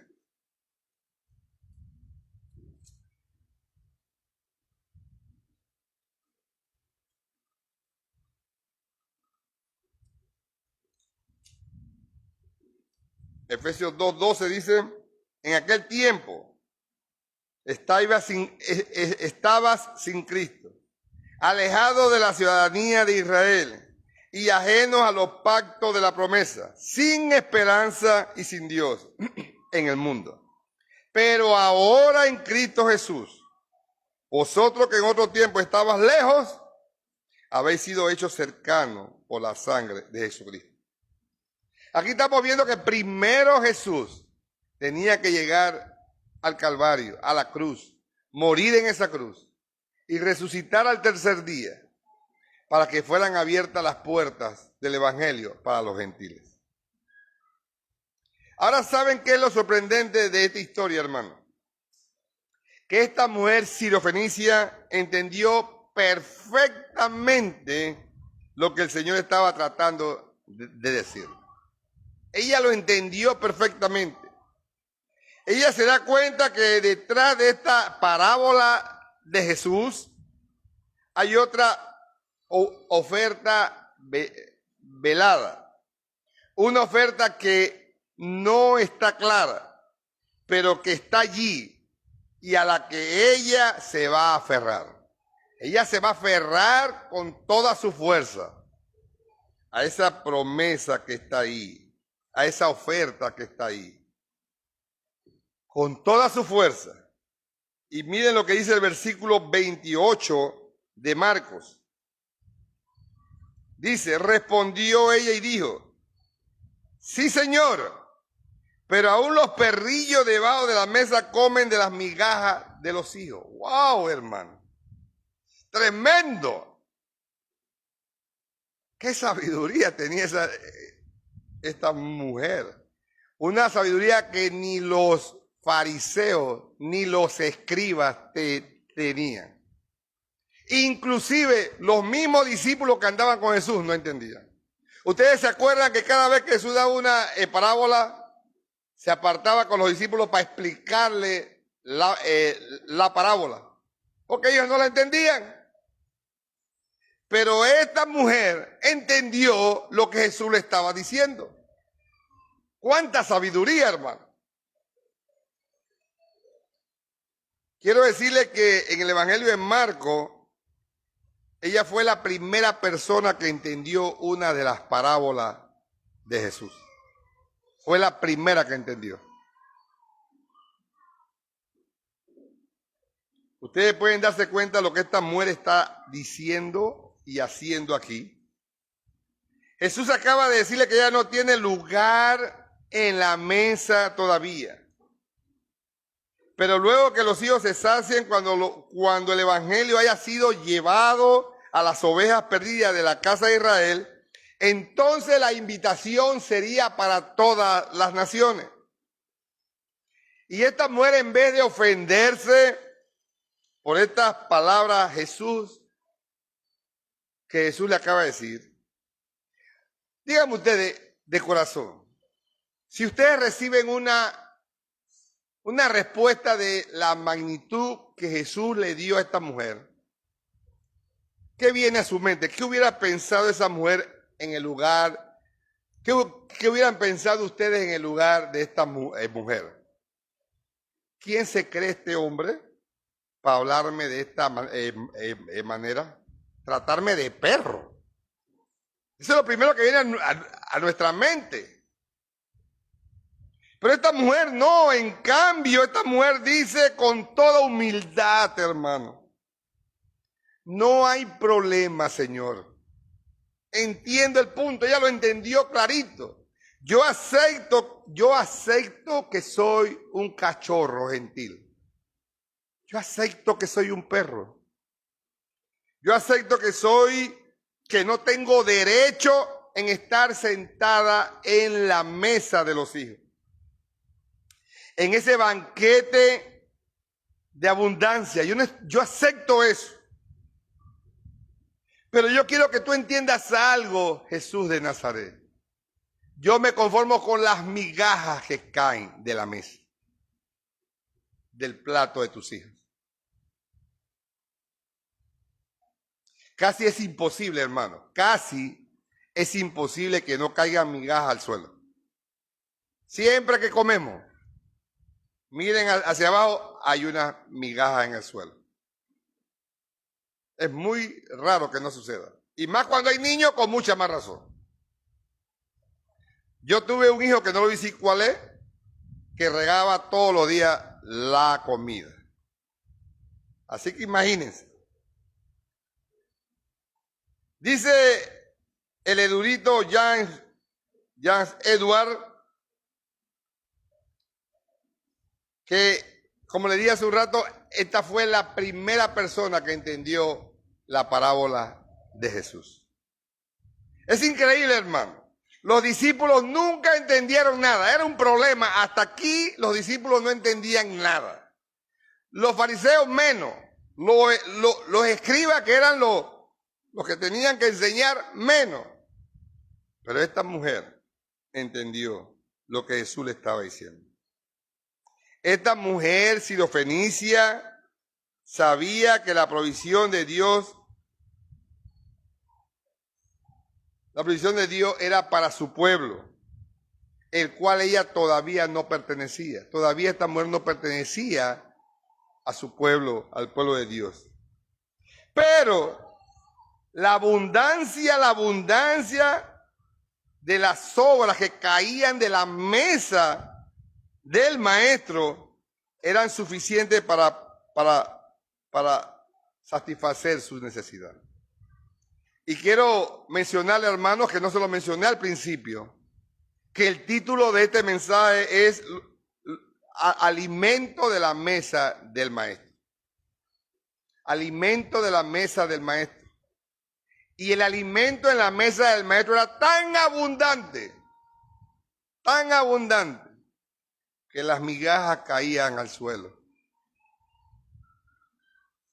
Efesios 2:12 dice: en aquel tiempo estabas sin Cristo, alejado de la ciudadanía de Israel y ajenos a los pactos de la promesa, sin esperanza y sin Dios en el mundo. Pero ahora en Cristo Jesús, vosotros que en otro tiempo estabas lejos, habéis sido hechos cercanos por la sangre de Jesucristo. Aquí estamos viendo que primero Jesús tenía que llegar al Calvario, a la cruz, morir en esa cruz y resucitar al tercer día para que fueran abiertas las puertas del Evangelio para los gentiles. Ahora, ¿saben qué es lo sorprendente de esta historia, hermano? Que esta mujer sirofenicia entendió perfectamente lo que el Señor estaba tratando de decir. Ella lo entendió perfectamente. Ella se da cuenta que detrás de esta parábola de Jesús hay otra oferta velada. Una oferta que no está clara, pero que está allí y a la que ella se va a aferrar. Ella se va a aferrar con toda su fuerza a esa promesa que está ahí, a esa oferta que está ahí, con toda su fuerza. Y miren lo que dice el versículo 28 de Marcos. Dice: respondió ella y dijo: sí, Señor, pero aún los perrillos debajo de la mesa comen de las migajas de los hijos. ¡Wow, hermano! ¡Tremendo! ¡Qué sabiduría tenía esta mujer! Una sabiduría que ni los fariseos ni los escribas tenían. Inclusive los mismos discípulos que andaban con Jesús no entendían. Ustedes se acuerdan que cada vez que Jesús daba una parábola, se apartaba con los discípulos para explicarle la parábola, porque ellos no la entendían. Pero esta mujer entendió lo que Jesús le estaba diciendo. ¡Cuánta sabiduría, hermano! Quiero decirle que en el Evangelio de Marcos, ella fue la primera persona que entendió una de las parábolas de Jesús. Fue la primera que entendió. Ustedes pueden darse cuenta de lo que esta mujer está diciendo y haciendo aquí. Jesús acaba de decirle que ella no tiene lugar en la mesa todavía. Pero luego que los hijos se sacien, cuando el evangelio haya sido llevado a las ovejas perdidas de la casa de Israel, entonces la invitación sería para todas las naciones. Y esta mujer, en vez de ofenderse por estas palabras que Jesús le acaba de decir, díganme ustedes de corazón, si ustedes reciben una respuesta de la magnitud que Jesús le dio a esta mujer, ¿qué viene a su mente? ¿Qué hubiera pensado esa mujer en el lugar? ¿Qué hubieran pensado ustedes en el lugar de esta mujer? ¿Quién se cree este hombre para hablarme de esta manera? Tratarme de perro. Eso es lo primero que viene a nuestra mente. Pero esta mujer no, en cambio, esta mujer dice con toda humildad, hermano, no hay problema, Señor. Entiendo el punto, ella lo entendió clarito. Yo acepto que soy un cachorro gentil. Yo acepto que soy un perro. Yo acepto que no tengo derecho en estar sentada en la mesa de los hijos. En ese banquete de abundancia. Yo acepto eso. Pero yo quiero que tú entiendas algo, Jesús de Nazaret. Yo me conformo con las migajas que caen de la mesa, del plato de tus hijos. Casi es imposible, hermano. Casi es imposible que no caigan migajas al suelo. Siempre que comemos, miren hacia abajo, hay una migaja en el suelo. Es muy raro que no suceda. Y más cuando hay niños, con mucha más razón. Yo tuve un hijo que no lo decir cuál es, que regaba todos los días la comida. Así que imagínense. Dice el erudito Jean Edouard que, como le dije hace un rato, esta fue la primera persona que entendió la parábola de Jesús. Es increíble, hermano. Los discípulos nunca entendieron nada. Era un problema. Hasta aquí los discípulos no entendían nada. Los fariseos menos. Los escribas, que eran los que tenían que enseñar, menos. Pero esta mujer entendió lo que Jesús le estaba diciendo. Esta mujer sirofenicia sabía que la provisión de Dios era para su pueblo, el cual ella todavía no pertenecía. Todavía esta mujer no pertenecía a su pueblo, al pueblo de Dios. Pero la abundancia de las sobras que caían de la mesa del maestro eran suficientes para satisfacer sus necesidades. Y quiero mencionarle, hermanos, que no se lo mencioné al principio, que el título de este mensaje es Alimento de la mesa del maestro. Alimento de la mesa del maestro. Y el alimento en la mesa del maestro era tan abundante, que las migajas caían al suelo.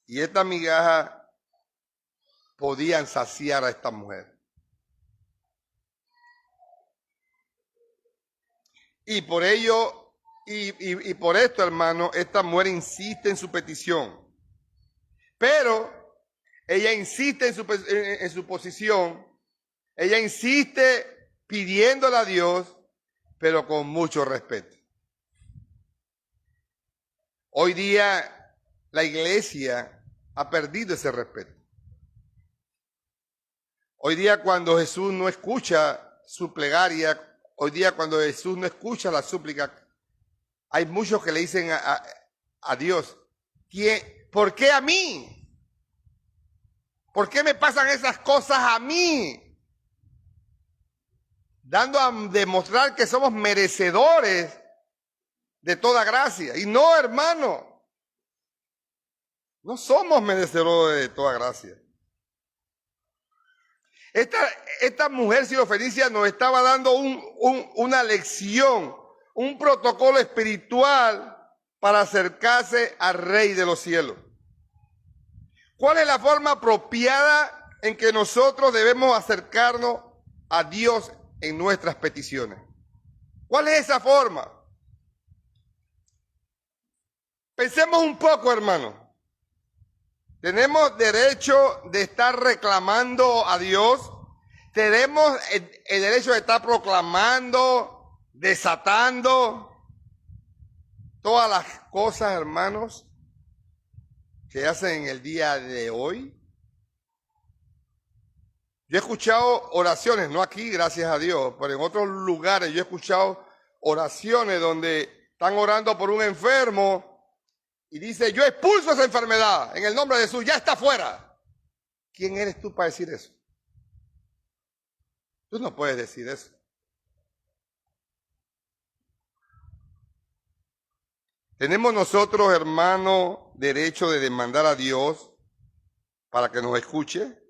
Y estas migajas podían saciar a esta mujer. Y por ello, y por esto, hermano, esta mujer insiste en su petición. Pero ella insiste en su posición. Ella insiste pidiéndole a Dios, pero con mucho respeto. Hoy día la iglesia ha perdido ese respeto. Hoy día cuando Jesús no escucha su plegaria, hoy día cuando Jesús no escucha la súplica, hay muchos que le dicen a Dios, ¿por qué a mí? ¿Por qué me pasan esas cosas a mí? Dando a demostrar que somos merecedores de toda gracia. Y no, hermano, no somos merecedores de toda gracia. Esta mujer sirofenicia nos estaba dando una lección, un protocolo espiritual para acercarse al Rey de los cielos. ¿Cuál es la forma apropiada en que nosotros debemos acercarnos a Dios en nuestras peticiones? ¿Cuál es esa forma? Pensemos un poco, hermano. Tenemos derecho de estar reclamando a Dios. Tenemos el derecho de estar proclamando, desatando todas las cosas, hermanos, que hacen en el día de hoy. Yo he escuchado oraciones, no aquí, gracias a Dios, pero en otros lugares yo he escuchado oraciones donde están orando por un enfermo y dice, yo expulso esa enfermedad en el nombre de Jesús, ya está fuera. ¿Quién eres tú para decir eso? Tú no puedes decir eso. Tenemos nosotros, hermano, derecho de demandar a Dios para que nos escuche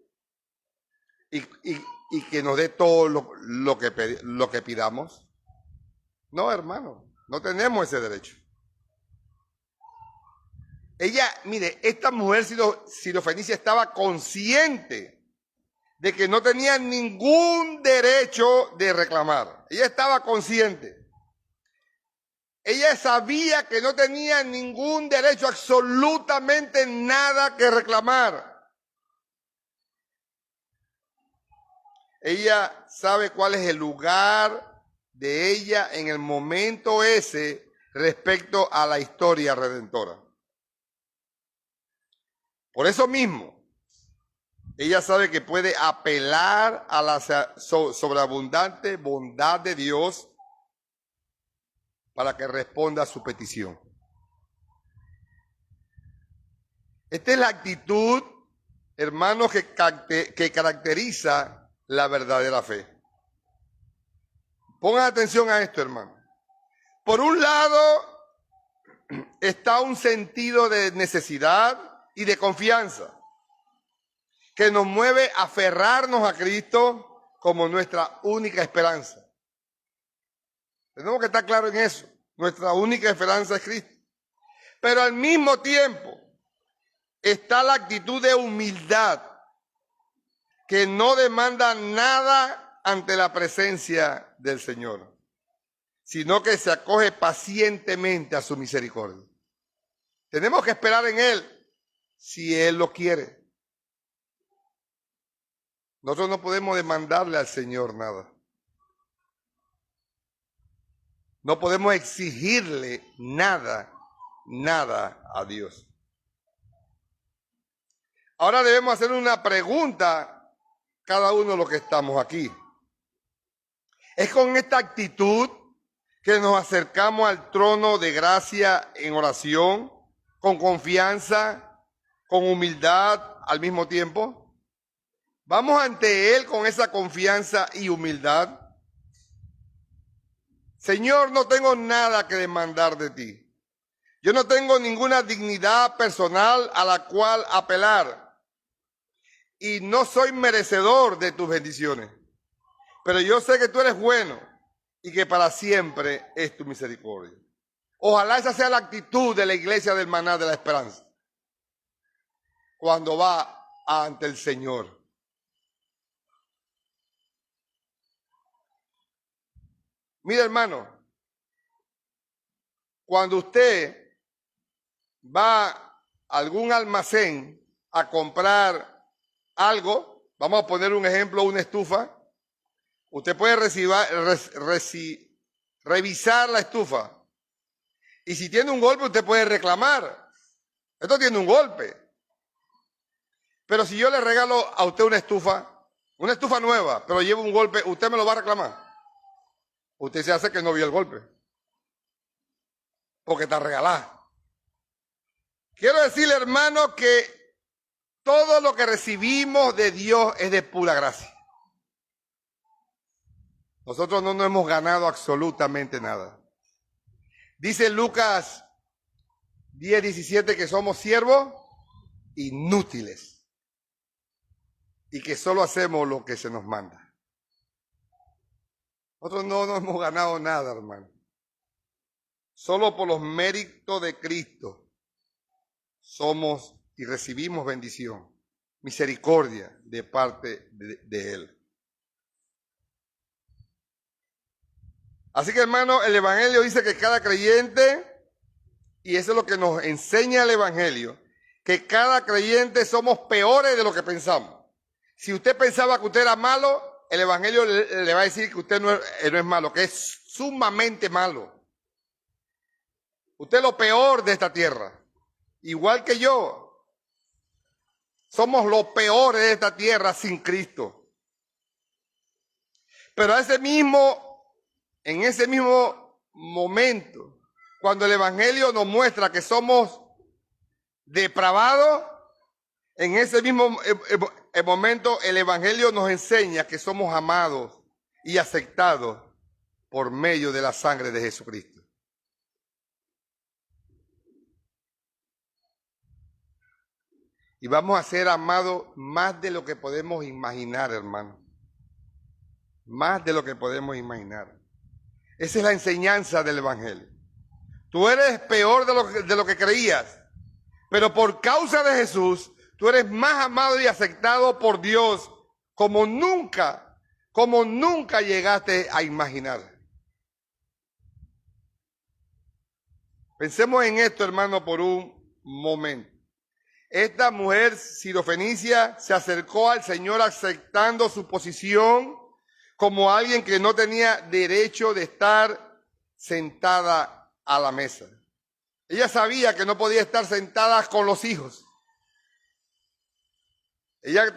y que nos dé todo lo que pidamos. No, hermano, no tenemos ese derecho. Ella, mire, esta mujer sirofenicia estaba consciente de que no tenía ningún derecho de reclamar. Ella estaba consciente. Ella sabía que no tenía ningún derecho, absolutamente nada que reclamar. Ella sabe cuál es el lugar de ella en el momento ese respecto a la historia redentora. Por eso mismo, ella sabe que puede apelar a la sobreabundante bondad de Dios para que responda a su petición. Esta es la actitud, hermanos, que caracteriza la verdadera fe. Pongan atención a esto, hermano. Por un lado, está un sentido de necesidad y de confianza que nos mueve a aferrarnos a Cristo como nuestra única esperanza. Tenemos que estar claros en eso. Nuestra única esperanza es Cristo. Pero al mismo tiempo está la actitud de humildad que no demanda nada ante la presencia del Señor, sino que se acoge pacientemente a su misericordia. Tenemos que esperar en Él si Él lo quiere. Nosotros no podemos demandarle al Señor nada. No podemos exigirle nada a Dios. Ahora debemos hacer una pregunta cada uno de los que estamos aquí. ¿Es con esta actitud que nos acercamos al trono de gracia en oración, con confianza, con humildad al mismo tiempo? ¿Vamos ante Él con esa confianza y humildad? Señor, no tengo nada que demandar de ti. Yo no tengo ninguna dignidad personal a la cual apelar. Y no soy merecedor de tus bendiciones. Pero yo sé que tú eres bueno y que para siempre es tu misericordia. Ojalá esa sea la actitud de la iglesia del Maná de la Esperanza cuando va ante el Señor. Mira, hermano, cuando usted va a algún almacén a comprar algo, vamos a poner un ejemplo, una estufa, usted puede revisar la estufa y si tiene un golpe usted puede reclamar. Esto tiene un golpe. Pero si yo le regalo a usted una estufa nueva, pero lleva un golpe, ¿usted me lo va a reclamar? Usted se hace que no vio el golpe. Porque está regalada. Quiero decirle, hermano, que todo lo que recibimos de Dios es de pura gracia. Nosotros no nos hemos ganado absolutamente nada. Dice Lucas 10:17 que somos siervos inútiles y que solo hacemos lo que se nos manda. Nosotros no nos hemos ganado nada, hermano. Solo por los méritos de Cristo somos y recibimos bendición, misericordia de parte de Él. Así que, hermano, el Evangelio dice que cada creyente, y eso es lo que nos enseña el Evangelio, que cada creyente somos peores de lo que pensamos. Si usted pensaba que usted era malo, el Evangelio le va a decir que usted no es malo, que es sumamente malo. Usted es lo peor de esta tierra, igual que yo. Somos los peores de esta tierra sin Cristo. Pero en ese mismo momento, cuando el Evangelio nos muestra que somos depravados, en ese mismo momento el Evangelio nos enseña que somos amados y aceptados por medio de la sangre de Jesucristo. Y vamos a ser amados más de lo que podemos imaginar, hermano. Más de lo que podemos imaginar. Esa es la enseñanza del Evangelio. Tú eres peor de lo que creías, pero por causa de Jesús, tú eres más amado y aceptado por Dios como nunca llegaste a imaginar. Pensemos en esto, hermano, por un momento. Esta mujer sirofenicia se acercó al Señor aceptando su posición como alguien que no tenía derecho de estar sentada a la mesa. Ella sabía que no podía estar sentada con los hijos. Ella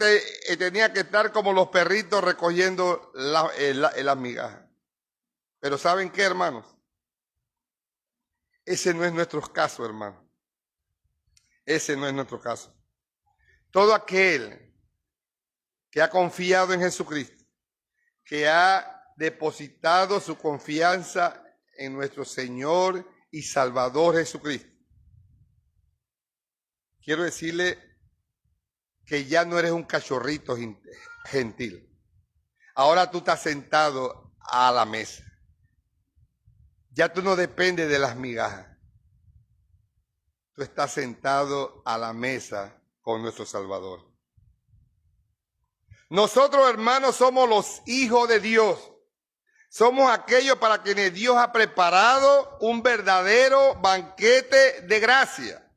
tenía que estar como los perritos recogiendo las migajas. Pero ¿saben qué, hermanos? Ese no es nuestro caso, hermano. Ese no es nuestro caso. Todo aquel que ha confiado en Jesucristo, que ha depositado su confianza en nuestro Señor y Salvador Jesucristo, quiero decirle que ya no eres un cachorrito gentil. Ahora tú estás sentado a la mesa. Ya tú no dependes de las migajas. Tú estás sentado a la mesa con nuestro Salvador. Nosotros, hermanos, somos los hijos de Dios. Somos aquellos para quienes Dios ha preparado un verdadero banquete de gracia.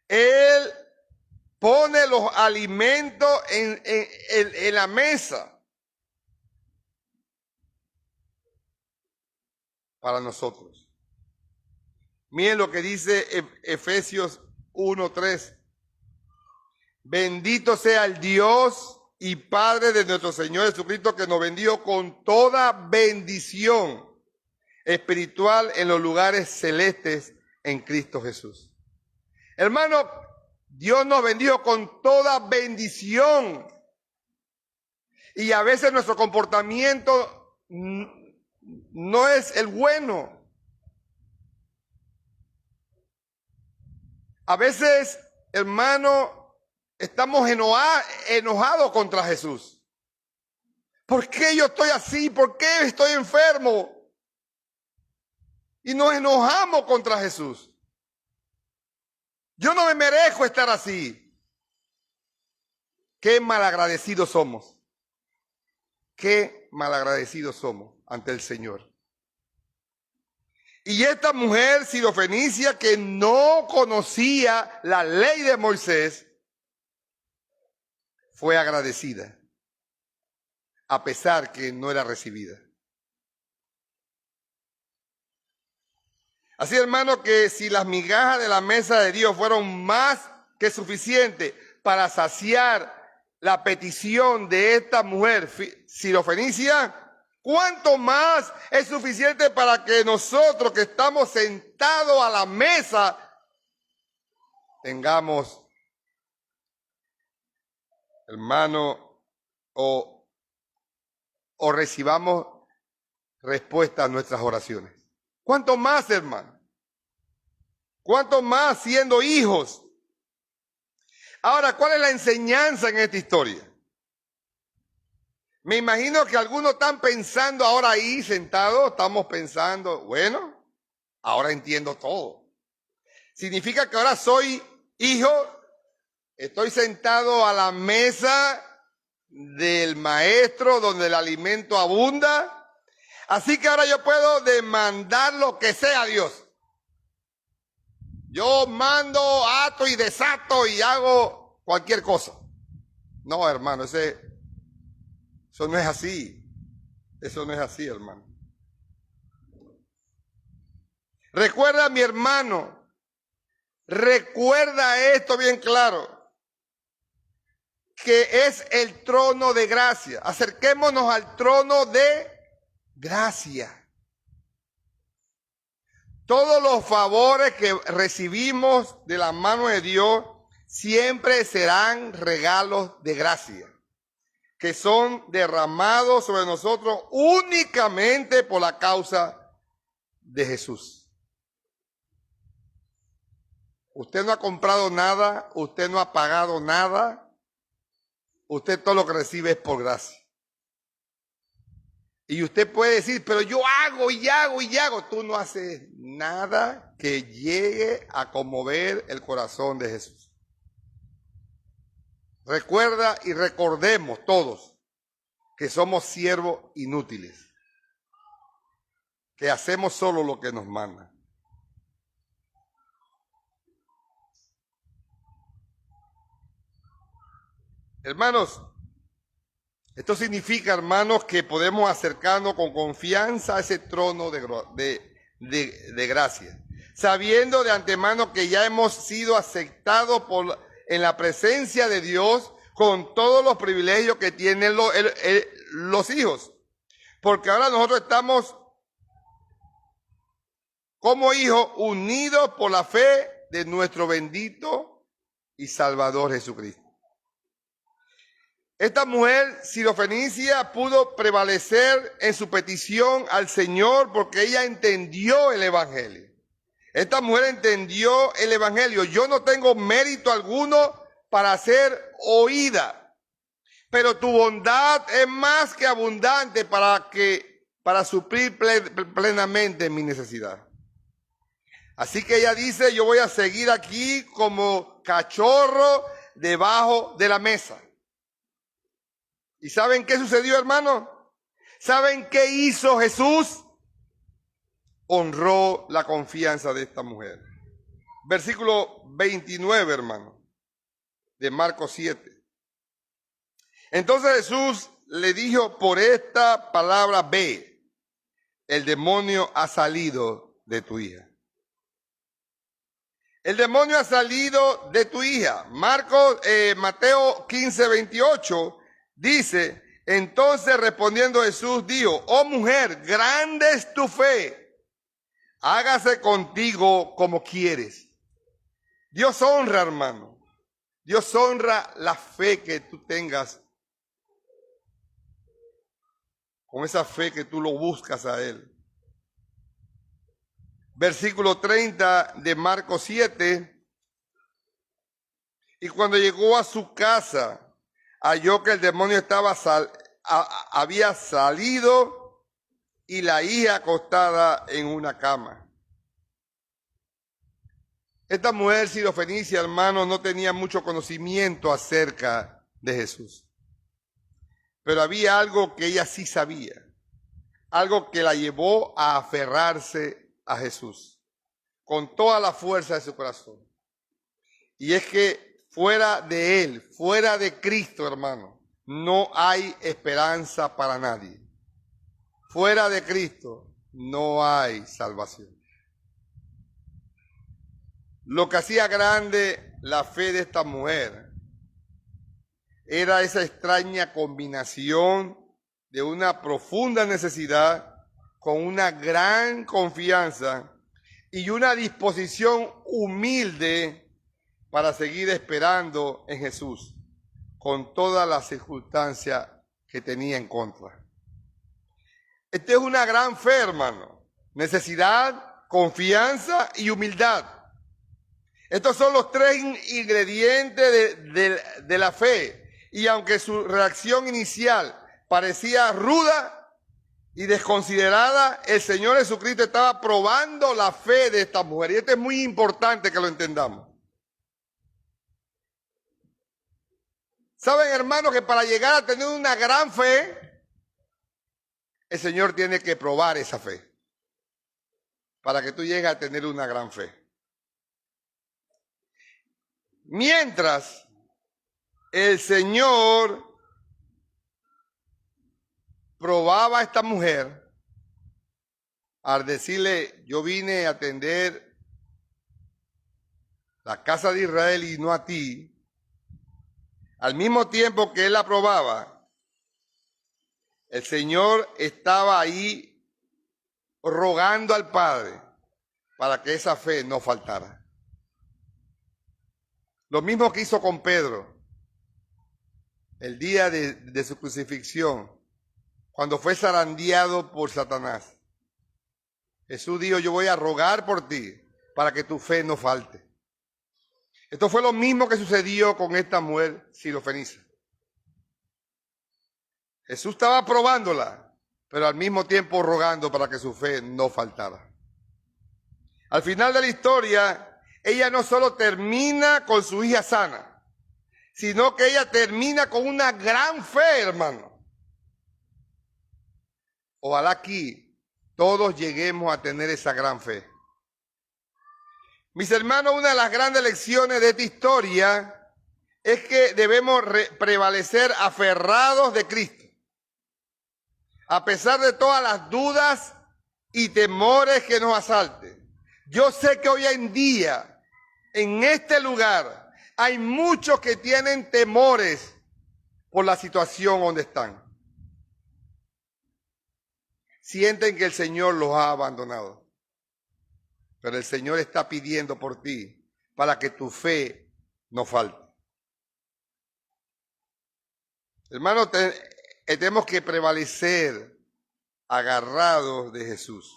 Él pone los alimentos en la mesa para nosotros. Miren lo que dice Efesios 1:3. Bendito sea el Dios y Padre de nuestro Señor Jesucristo, que nos bendijo con toda bendición espiritual en los lugares celestes en Cristo Jesús. Hermano, Dios nos bendijo con toda bendición. Y a veces nuestro comportamiento no es el bueno. A veces, hermano, estamos enojados contra Jesús. ¿Por qué yo estoy así? ¿Por qué estoy enfermo? Y nos enojamos contra Jesús. Yo no me merezco estar así. Qué malagradecidos somos. Qué malagradecidos somos ante el Señor. Y esta mujer sirofenicia que no conocía la ley de Moisés fue agradecida, a pesar que no era recibida. Así, hermano, que si las migajas de la mesa de Dios fueron más que suficientes para saciar la petición de esta mujer sirofenicia, ¿cuánto más es suficiente para que nosotros que estamos sentados a la mesa tengamos, hermano, o recibamos respuesta a nuestras oraciones? ¿Cuánto más, hermano? ¿Cuánto más siendo hijos? Ahora, ¿cuál es la enseñanza en esta historia? Me imagino que algunos están pensando ahora ahí sentados, estamos pensando, bueno, ahora entiendo todo. Significa que ahora soy hijo, estoy sentado a la mesa del maestro donde el alimento abunda, así que ahora yo puedo demandar lo que sea a Dios. Yo mando, ato y desato y hago cualquier cosa. No, hermano, eso no es así. Eso no es así, hermano. Recuerda, mi hermano, recuerda esto bien claro, que es el trono de gracia. Acerquémonos al trono de gracia. Todos los favores que recibimos de la mano de Dios siempre serán regalos de gracia, que son derramados sobre nosotros únicamente por la causa de Jesús. Usted no ha comprado nada, usted no ha pagado nada, usted todo lo que recibe es por gracia. Y usted puede decir, pero yo hago y hago y hago. Tú no haces nada que llegue a conmover el corazón de Jesús. Recuerda y recordemos todos que somos siervos inútiles, que hacemos solo lo que nos manda. Hermanos, esto significa, hermanos, que podemos acercarnos con confianza a ese trono de gracia, sabiendo de antemano que ya hemos sido aceptados en la presencia de Dios con todos los privilegios que tienen los hijos. Porque ahora nosotros estamos como hijos unidos por la fe de nuestro bendito y Salvador Jesucristo. Esta mujer sirofenicia pudo prevalecer en su petición al Señor porque ella entendió el Evangelio. Esta mujer entendió el Evangelio. Yo no tengo mérito alguno para ser oída, pero tu bondad es más que abundante para suplir plenamente mi necesidad. Así que ella dice, yo voy a seguir aquí como cachorro debajo de la mesa. ¿Y saben qué sucedió, hermano? ¿Saben qué hizo Jesús? Honró la confianza de esta mujer. Versículo 29, hermano, de Marcos 7. Entonces Jesús le dijo, por esta palabra ve, el demonio ha salido de tu hija. El demonio ha salido de tu hija. Mateo 15, 28 dice, entonces respondiendo Jesús dijo, oh mujer, grande es tu fe, hágase contigo como quieres. Dios honra, hermano. Dios honra la fe que tú tengas, con esa fe que tú lo buscas a Él. Versículo 30 de Marcos 7. Y cuando llegó a su casa, halló que el demonio había salido y la hija acostada en una cama. Esta mujer sirofenicia, hermano, no tenía mucho conocimiento acerca de Jesús. Pero había algo que ella sí sabía, algo que la llevó a aferrarse a Jesús con toda la fuerza de su corazón. Y es que fuera de Él, fuera de Cristo, hermano, no hay esperanza para nadie. Fuera de Cristo no hay salvación. Lo que hacía grande la fe de esta mujer era esa extraña combinación de una profunda necesidad con una gran confianza y una disposición humilde para seguir esperando en Jesús con todas las circunstancias que tenía en contra. Esta es una gran fe, hermano. Necesidad, confianza y humildad. Estos son los tres ingredientes de la fe. Y aunque su reacción inicial parecía ruda y desconsiderada, el Señor Jesucristo estaba probando la fe de esta mujer. Y esto es muy importante que lo entendamos. Saben, hermanos, que para llegar a tener una gran fe, el Señor tiene que probar esa fe. Para que tú llegues a tener una gran fe. Mientras el Señor probaba a esta mujer, al decirle, yo vine a atender la casa de Israel y no a ti, al mismo tiempo que él la probaba, el Señor estaba ahí rogando al Padre para que esa fe no faltara. Lo mismo que hizo con Pedro el día de su crucifixión, cuando fue zarandeado por Satanás. Jesús dijo, yo voy a rogar por ti para que tu fe no falte. Esto fue lo mismo que sucedió con esta mujer sirofenicia. Jesús estaba probándola, pero al mismo tiempo rogando para que su fe no faltara. Al final de la historia, ella no solo termina con su hija sana, sino que ella termina con una gran fe, hermano. Ojalá aquí todos lleguemos a tener esa gran fe. Mis hermanos, una de las grandes lecciones de esta historia es que debemos prevalecer aferrados de Cristo. A pesar de todas las dudas y temores que nos asalten. Yo sé que hoy en día, en este lugar, hay muchos que tienen temores por la situación donde están. Sienten que el Señor los ha abandonado. Pero el Señor está pidiendo por ti para que tu fe no falte. Hermanos, tenemos que prevalecer agarrados de Jesús.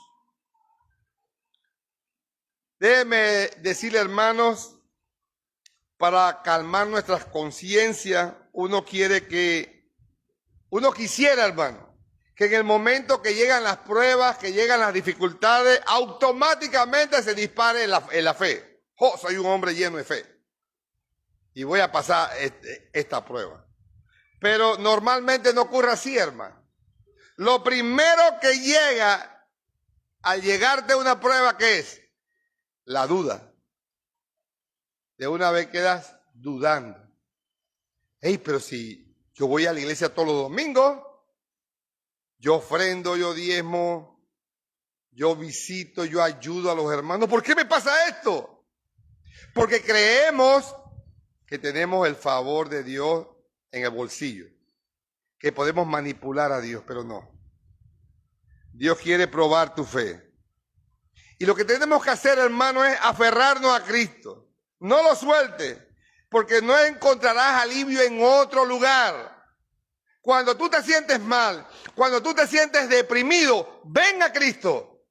Déjenme decirle, hermanos, para calmar nuestras conciencias, uno quisiera, hermano, que en el momento que llegan las pruebas, que llegan las dificultades, automáticamente se dispare en la fe. Oh, soy un hombre lleno de fe y voy a pasar esta prueba. Pero normalmente no ocurre así, hermano. Lo primero que llega al llegarte una prueba, ¿qué es? La duda. De una vez quedas dudando. Hey, pero si yo voy a la iglesia todos los domingos, yo ofrendo, yo diezmo, yo visito, yo ayudo a los hermanos. ¿Por qué me pasa esto? Porque creemos que tenemos el favor de Dios en el bolsillo, que podemos manipular a Dios, pero no. Dios quiere probar tu fe. Y lo que tenemos que hacer, hermano, es aferrarnos a Cristo. No lo sueltes, porque no encontrarás alivio en otro lugar. Cuando tú te sientes mal, cuando tú te sientes deprimido, ven a Cristo.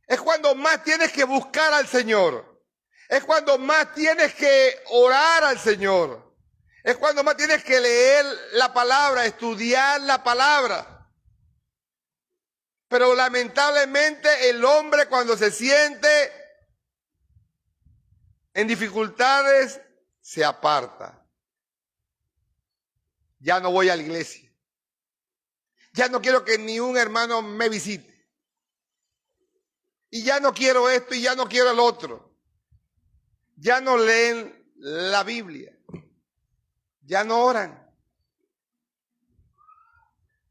Es cuando más tienes que buscar al Señor. Es cuando más tienes que orar al Señor. Es cuando más tienes que leer la palabra, estudiar la palabra. Pero lamentablemente el hombre cuando se siente en dificultades se aparta. Ya no voy a la iglesia. Ya no quiero que ni un hermano me visite. Y ya no quiero esto y ya no quiero el otro. Ya no leen la Biblia. Ya no oran.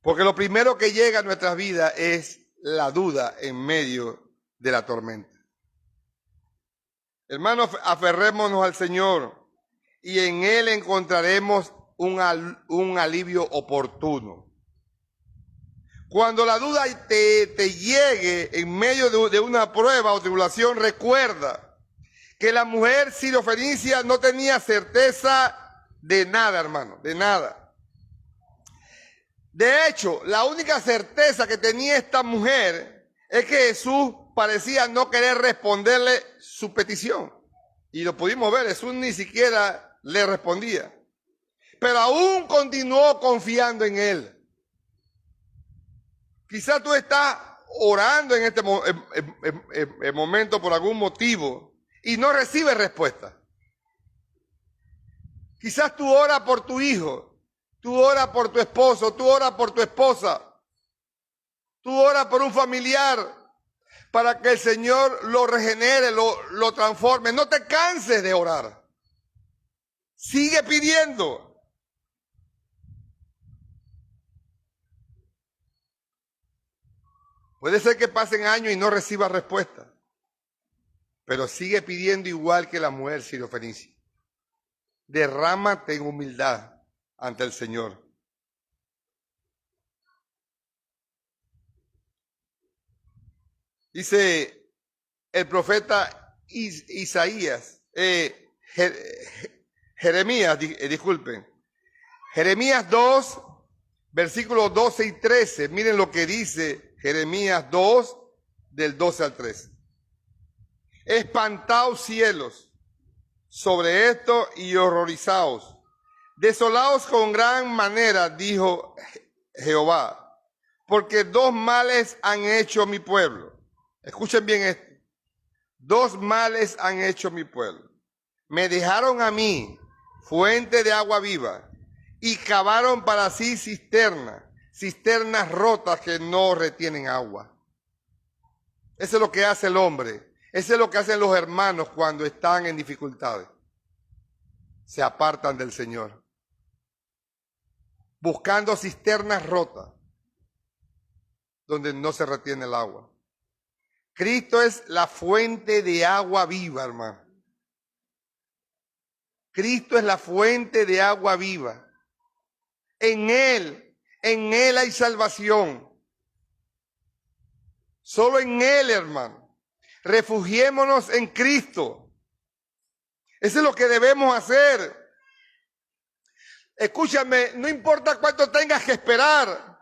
Porque lo primero que llega a nuestras vidas es la duda en medio de la tormenta. Hermanos, aferrémonos al Señor y en Él encontraremos un alivio oportuno. Cuando la duda te llegue en medio de una prueba o tribulación, recuerda que la mujer sirofenicia no tenía certeza de nada, hermano, de nada. De hecho, la única certeza que tenía esta mujer es que Jesús parecía no querer responderle su petición. Y lo pudimos ver, Jesús ni siquiera le respondía. Pero aún continuó confiando en él. Quizás tú estás orando en este momento por algún motivo y no recibes respuesta. Quizás tú oras por tu hijo, tú oras por tu esposo, tú oras por tu esposa, tú oras por un familiar para que el Señor lo regenere, lo transforme. No te canses de orar. Sigue pidiendo. Puede ser que pasen años y no recibas respuesta, pero sigue pidiendo igual que la mujer sirofenicia. Derrámate en humildad ante el Señor. Dice el profeta Isaías, Jeremías 2, versículos 12 y 13. Miren lo que dice Jeremías 2, del 12 al 13. Espantaos cielos sobre esto y horrorizaos. Desolaos con gran manera, dijo Jehová, porque dos males han hecho mi pueblo. Escuchen bien esto. Dos males han hecho mi pueblo. Me dejaron a mí fuente de agua viva y cavaron para sí cisternas rotas que no retienen agua. Eso es lo que hace el hombre. Eso es lo que hacen los hermanos cuando están en dificultades. Se apartan del Señor. Buscando cisternas rotas donde no se retiene el agua. Cristo es la fuente de agua viva, hermano. Cristo es la fuente de agua viva. En Él hay salvación. Solo en Él, hermano. Refugiémonos en Cristo. Eso es lo que debemos hacer. Escúchame, no importa cuánto tengas que esperar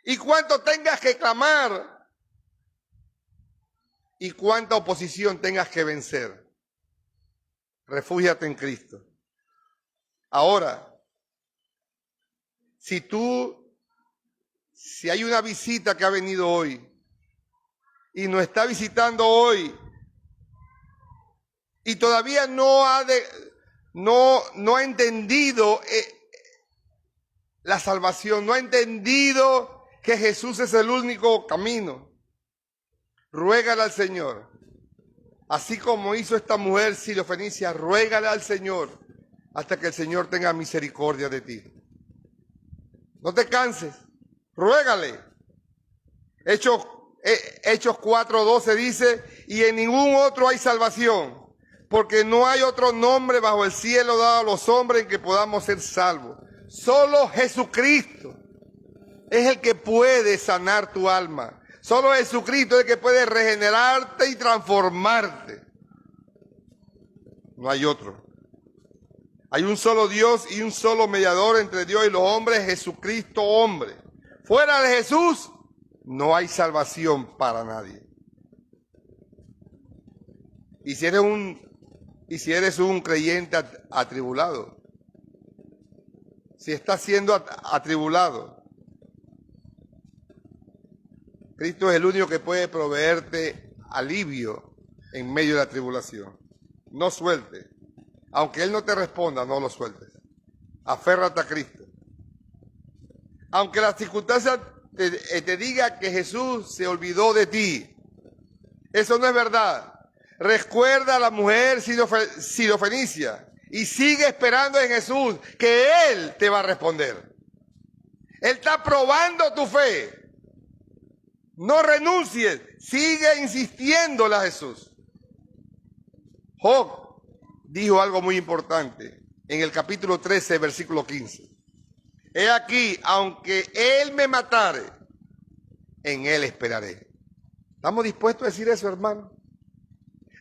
y cuánto tengas que clamar y cuánta oposición tengas que vencer. Refúgiate en Cristo. Ahora, si hay una visita que ha venido hoy y nos está visitando hoy y todavía no ha entendido la salvación, no ha entendido que Jesús es el único camino, ruégale al Señor. Así como hizo esta mujer sirofenicia, ruégale al Señor hasta que el Señor tenga misericordia de ti. No te canses, ruégale. Hechos 4:12 dice, y en ningún otro hay salvación, porque no hay otro nombre bajo el cielo dado a los hombres en que podamos ser salvos. Solo Jesucristo es el que puede sanar tu alma. Solo Jesucristo es el que puede regenerarte y transformarte. No hay otro. Hay un solo Dios y un solo mediador entre Dios y los hombres, Jesucristo hombre. Fuera de Jesús no hay salvación para nadie. Y si eres un creyente atribulado, si estás siendo atribulado, Cristo es el único que puede proveerte alivio en medio de la tribulación. No sueltes. Aunque Él no te responda, no lo sueltes. Aférrate a Cristo. Aunque las circunstancias te diga que Jesús se olvidó de ti, eso no es verdad. Recuerda a la mujer sirofenicia y sigue esperando en Jesús, que Él te va a responder. Él está probando tu fe. No renuncies, sigue insistiéndole a Jesús. Job dijo algo muy importante en el capítulo 13, versículo 15. He aquí, aunque él me matare, en él esperaré. ¿Estamos dispuestos a decir eso, hermano?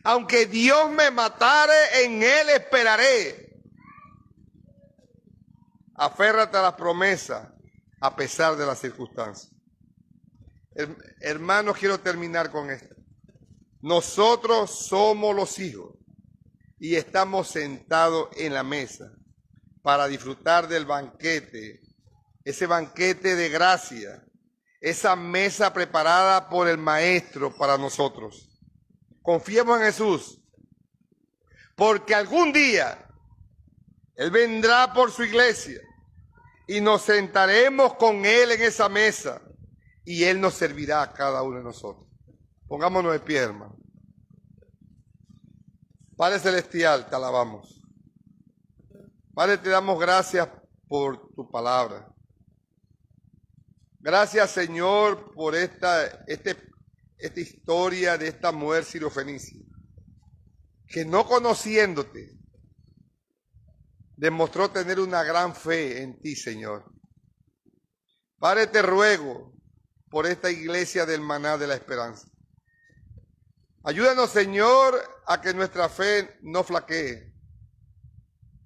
Aunque Dios me matare, en él esperaré. Aférrate a las promesas a pesar de las circunstancias. Hermanos, quiero terminar con esto. Nosotros somos los hijos y estamos sentados en la mesa para disfrutar del banquete, ese banquete de gracia, esa mesa preparada por el Maestro para nosotros. Confiemos en Jesús, porque algún día Él vendrá por su iglesia y nos sentaremos con Él en esa mesa y Él nos servirá a cada uno de nosotros. Pongámonos de pie, hermano. Padre Celestial, te alabamos. Padre, te damos gracias por tu palabra. Gracias, Señor, por esta historia de esta mujer sirofenicia, que no conociéndote, demostró tener una gran fe en ti, Señor. Padre, te ruego por esta iglesia del Maná de la Esperanza. Ayúdanos, Señor, a que nuestra fe no flaquee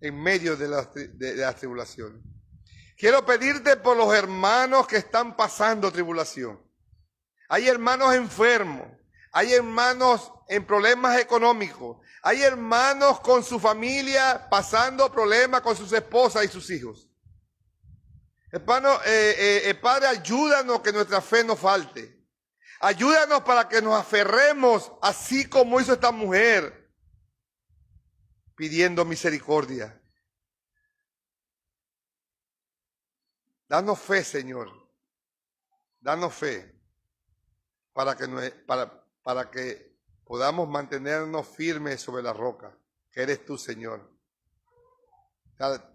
en medio de las tribulaciones. Quiero pedirte por los hermanos que están pasando tribulación. Hay hermanos enfermos, hay hermanos en problemas económicos, hay hermanos con su familia pasando problemas con sus esposas y sus hijos. Hermano, Padre, ayúdanos que nuestra fe no falte. Ayúdanos para que nos aferremos así como hizo esta mujer, pidiendo misericordia. Danos fe, Señor. Danos fe para que podamos mantenernos firmes sobre la roca, que eres tú, Señor.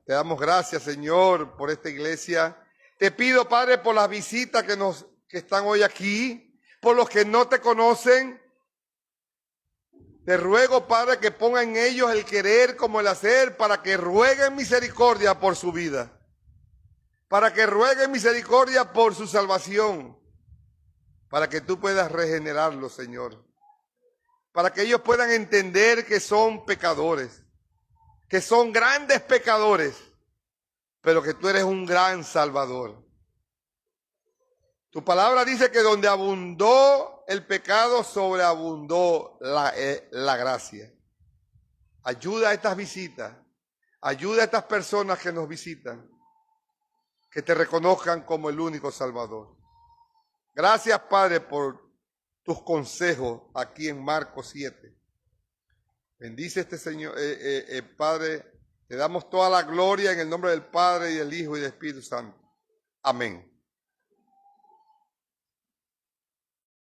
Te damos gracias, Señor, por esta iglesia. Te pido, Padre, por las visitas que están hoy aquí, por los que no te conocen. Te ruego, Padre, que ponga en ellos el querer como el hacer, para que rueguen misericordia por su vida, para que rueguen misericordia por su salvación, para que tú puedas regenerarlos, Señor, para que ellos puedan entender que son pecadores, que son grandes pecadores, pero que tú eres un gran Salvador. Tu palabra dice que donde abundó el pecado, sobreabundó la gracia. Ayuda a estas visitas, ayuda a estas personas que nos visitan, que te reconozcan como el único Salvador. Gracias, Padre, por tus consejos aquí en Marcos 7. Bendice este Señor, Padre, te damos toda la gloria en el nombre del Padre y del Hijo y del Espíritu Santo. Amén.